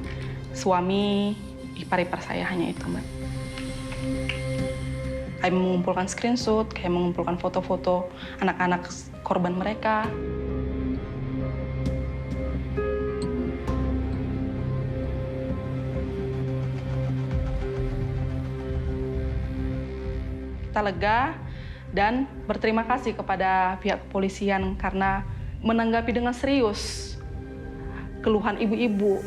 Suami, ipar-ipar saya, hanya itu, Mbak. Kayak mengumpulkan screenshot, kayak mengumpulkan foto-foto anak-anak korban mereka. Kita lega dan berterima kasih kepada pihak kepolisian karena menanggapi dengan serius keluhan ibu-ibu.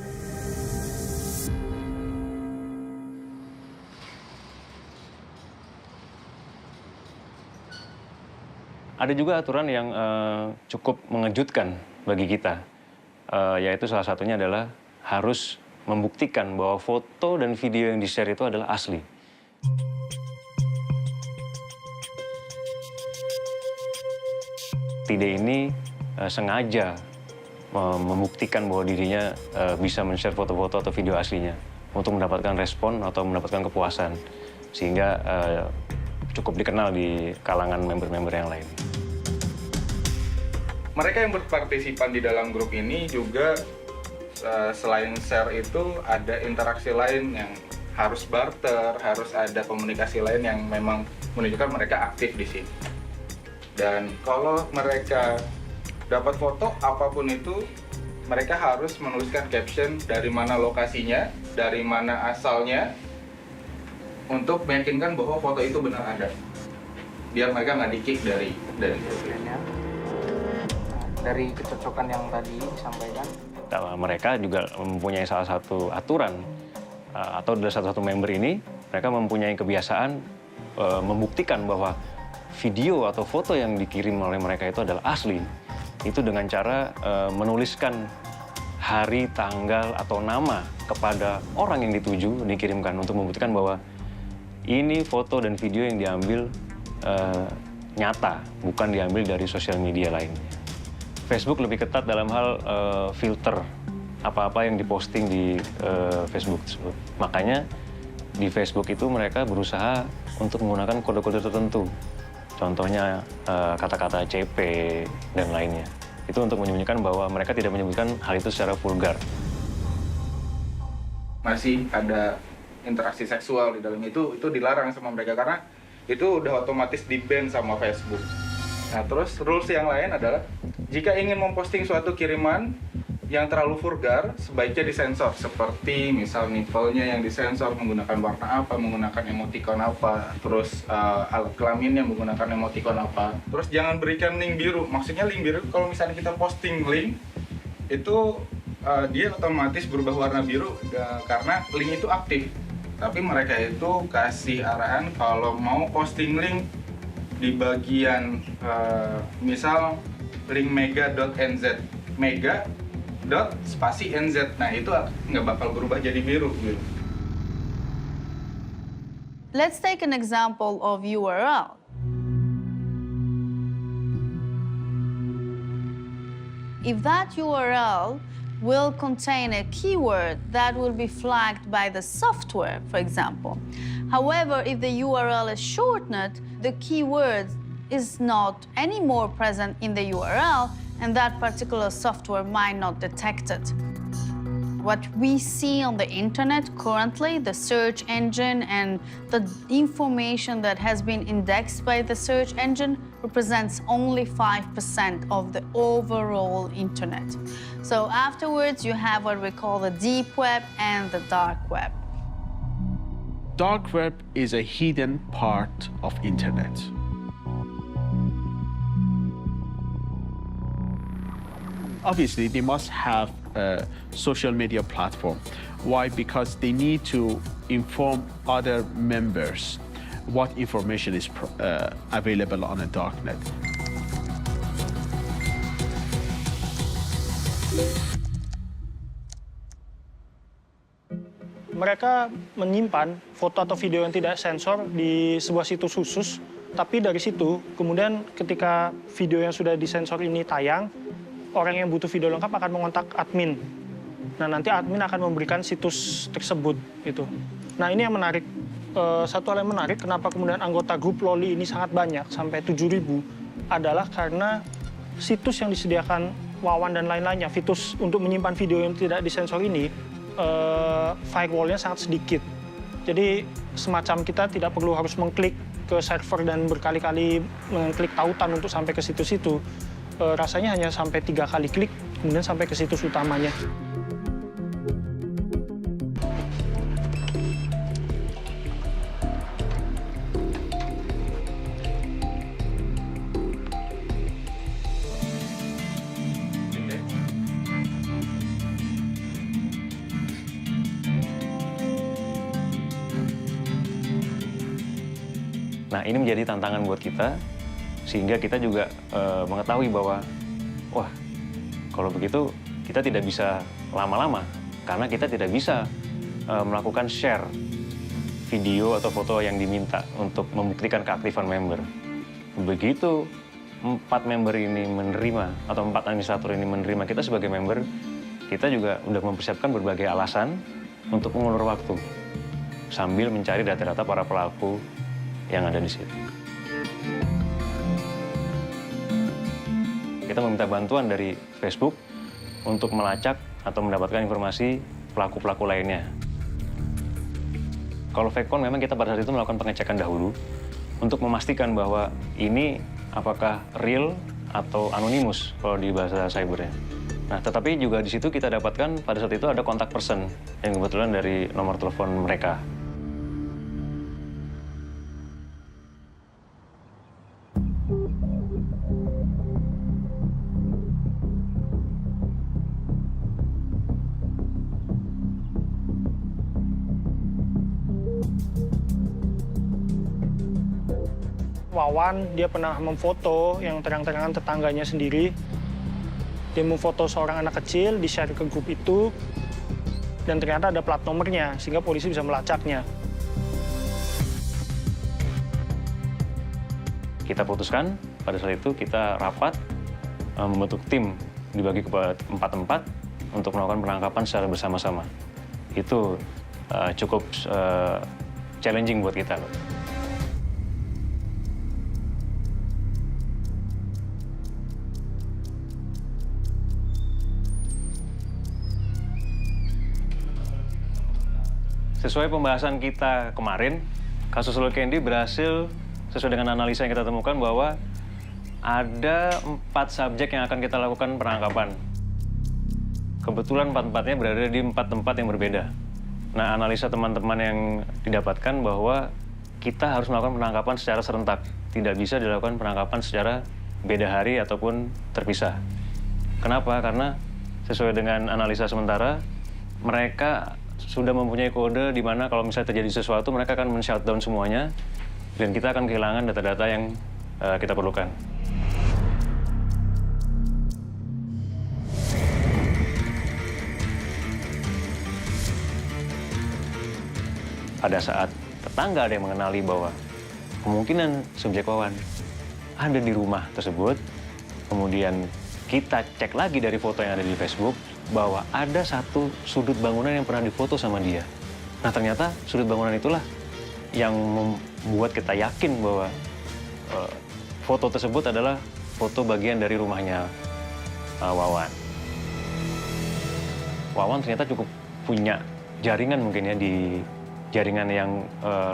Ada juga aturan yang cukup mengejutkan bagi kita, yaitu salah satunya adalah harus membuktikan bahwa foto dan video yang di-share itu adalah asli. Tide ini sengaja membuktikan bahwa dirinya bisa men-share foto-foto atau video aslinya untuk mendapatkan respon atau mendapatkan kepuasan, sehingga cukup dikenal di kalangan member-member yang lain. Mereka yang berpartisipan di dalam grup ini juga selain share itu ada interaksi lain yang harus barter, harus ada komunikasi lain yang memang menunjukkan mereka aktif di sini. Dan kalau mereka dapat foto apapun itu, mereka harus menuliskan caption dari mana lokasinya, dari mana asalnya, untuk meyakinkan bahwa foto itu benar ada. Biar mereka nggak di-kick dari grupnya. Dari kecocokan yang tadi disampaikan. Mereka juga mempunyai salah satu aturan, atau dari satu member ini, mereka mempunyai kebiasaan membuktikan bahwa video atau foto yang dikirim oleh mereka itu adalah asli. Itu dengan cara menuliskan hari, tanggal, atau nama kepada orang yang dituju, dikirimkan untuk membuktikan bahwa ini foto dan video yang diambil nyata, bukan diambil dari sosial media lainnya. Facebook lebih ketat dalam hal filter apa-apa yang diposting di Facebook tersebut. Makanya di Facebook itu mereka berusaha untuk menggunakan kode-kode tertentu. Contohnya kata-kata CP dan lainnya. Itu untuk menyembunyikan bahwa mereka tidak menyebutkan hal itu secara vulgar. Masih ada interaksi seksual di dalam itu dilarang sama mereka karena itu udah otomatis di-ban sama Facebook. Nah, terus rules yang lain adalah jika ingin memposting suatu kiriman, yang terlalu vulgar sebaiknya disensor, seperti misal nippelnya yang disensor menggunakan warna apa, menggunakan emoticon apa, terus alat kelaminnya menggunakan emoticon apa. Terus jangan berikan link biru. Maksudnya link biru kalau misalnya kita posting link itu dia otomatis berubah warna biru karena link itu aktif. Tapi mereka itu kasih arahan kalau mau posting link di bagian misal link mega.nz, mega.nz, nah itu nggak bakal berubah jadi biru gitu. Let's take an example of URL. If that URL will contain a keyword that will be flagged by the software, for example. However, if the URL is shortened, the keyword is not anymore present in the URL, and that particular software might not detect it. What we see on the internet currently, the search engine and the information that has been indexed by the search engine represents only 5% of the overall internet. So afterwards, you have what we call the deep web and the dark web. Dark web is a hidden part of internet. Obviously, they must have a social media platform. Why? Because they need to inform other members what information is available on a darknet. Mereka menyimpan foto atau video yang tidak sensor di sebuah situs khusus, tapi dari situ kemudian ketika video yang sudah disensor ini tayang, orang yang butuh video lengkap akan mengontak admin. Nah, nanti admin akan memberikan situs tersebut gitu. Nah, ini yang menarik. Satu hal yang menarik kenapa kemudian anggota grup Loli ini sangat banyak sampai 7.000 adalah karena situs yang disediakan Wawan dan lain-lainnya, situs untuk menyimpan video yang tidak disensor ini firewall-nya sangat sedikit. Jadi semacam kita tidak perlu harus mengklik ke server dan berkali-kali mengklik tautan untuk sampai ke situs itu. Rasanya hanya sampai 3 kali klik, kemudian sampai ke situs utamanya. Nah, ini menjadi tantangan buat kita, sehingga kita juga mengetahui bahwa, wah, kalau begitu kita tidak bisa lama-lama, karena kita tidak bisa melakukan share video atau foto yang diminta untuk membuktikan keaktifan member. Begitu 4 member ini menerima, atau 4 administrator ini menerima kita sebagai member, kita juga sudah mempersiapkan berbagai alasan untuk mengulur waktu, sambil mencari data-data para pelaku yang ada di situ. Kita meminta bantuan dari Facebook untuk melacak atau mendapatkan informasi pelaku-pelaku lainnya. Kalau Fakecon memang kita pada saat itu melakukan pengecekan dahulu untuk memastikan bahwa ini apakah real atau anonimus kalau di bahasa cybernya. Nah, tetapi juga di situ kita dapatkan pada saat itu ada kontak person yang kebetulan dari nomor telepon mereka. Wawan, dia pernah memfoto yang terang-terangan tetangganya sendiri. Dia memfoto seorang anak kecil, di-share ke grup itu, dan ternyata ada plat nomornya, sehingga polisi bisa melacaknya. Kita putuskan, pada saat itu kita rapat, membentuk tim dibagi ke 4 tempat untuk melakukan penangkapan secara bersama-sama. Itu cukup challenging buat kita. Sesuai pembahasan kita kemarin, kasus Loli Candy berhasil sesuai dengan analisa yang kita temukan bahwa ada 4 subjek yang akan kita lakukan penangkapan. kebetulan 4-4-nya berada di 4 tempat yang berbeda. Nah, analisa teman-teman yang didapatkan bahwa kita harus melakukan penangkapan secara serentak. Tidak bisa dilakukan penangkapan secara beda hari ataupun terpisah. Kenapa? Karena sesuai dengan analisa sementara, mereka sudah mempunyai kode di mana kalau misalnya terjadi sesuatu, mereka akan men-shutdown semuanya, dan kita akan kehilangan data-data yang kita perlukan. Pada saat tetangga ada yang mengenali bahwa kemungkinan subjek wawan ada di rumah tersebut, kemudian kita cek lagi dari foto yang ada di Facebook bahwa ada satu sudut bangunan yang pernah difoto sama dia. Nah, ternyata sudut bangunan itulah yang membuat kita yakin bahwa foto tersebut adalah foto bagian dari rumahnya Wawan. Wawan ternyata cukup punya jaringan mungkin ya, di jaringan yang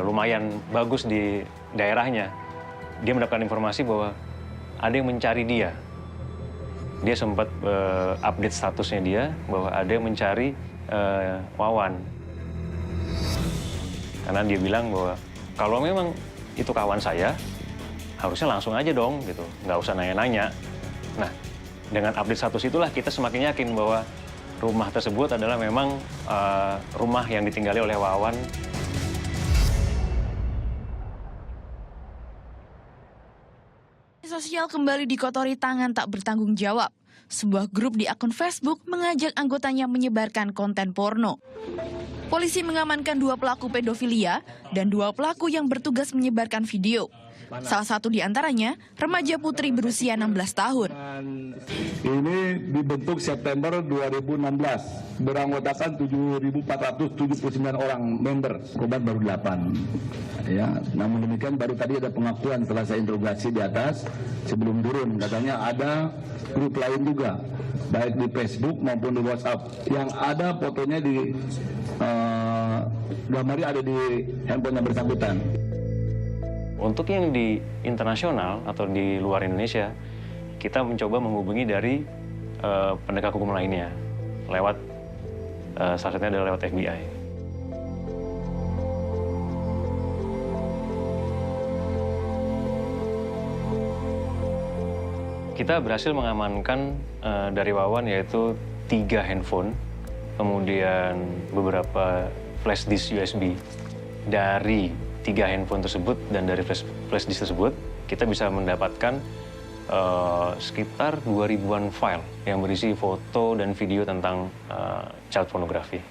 lumayan bagus di daerahnya. Dia mendapatkan informasi bahwa ada yang mencari dia. Dia sempat update statusnya dia bahwa ada yang mencari Wawan. Karena dia bilang bahwa kalau memang itu kawan saya, harusnya langsung aja dong gitu, nggak usah nanya-nanya. Nah, dengan update status itulah kita semakin yakin bahwa rumah tersebut adalah memang rumah yang ditinggali oleh Wawan. Sosial kembali dikotori tangan tak bertanggung jawab. Sebuah grup di akun Facebook mengajak anggotanya menyebarkan konten porno. Polisi mengamankan 2 pelaku pedofilia dan 2 pelaku yang bertugas menyebarkan video. Salah satu di antaranya, remaja putri berusia 16 tahun. Ini dibentuk September 2016, beranggotakan 7.479 orang member, korban baru 8. Ya, namun demikian baru tadi ada pengakuan setelah saya interogasi di atas, sebelum turun, katanya ada grup lain juga, baik di Facebook maupun di WhatsApp, yang ada fotonya di gambarnya ada di handphone yang bersangkutan. Untuk yang di internasional atau di luar Indonesia, kita mencoba menghubungi dari penegak hukum lainnya, lewat salah satunya adalah lewat FBI. Kita berhasil mengamankan dari Wawan yaitu 3 handphone, kemudian beberapa flash disk USB. Dari 3 handphone tersebut dan dari flash disk tersebut, kita bisa mendapatkan sekitar 2000-an file yang berisi foto dan video tentang child pornography.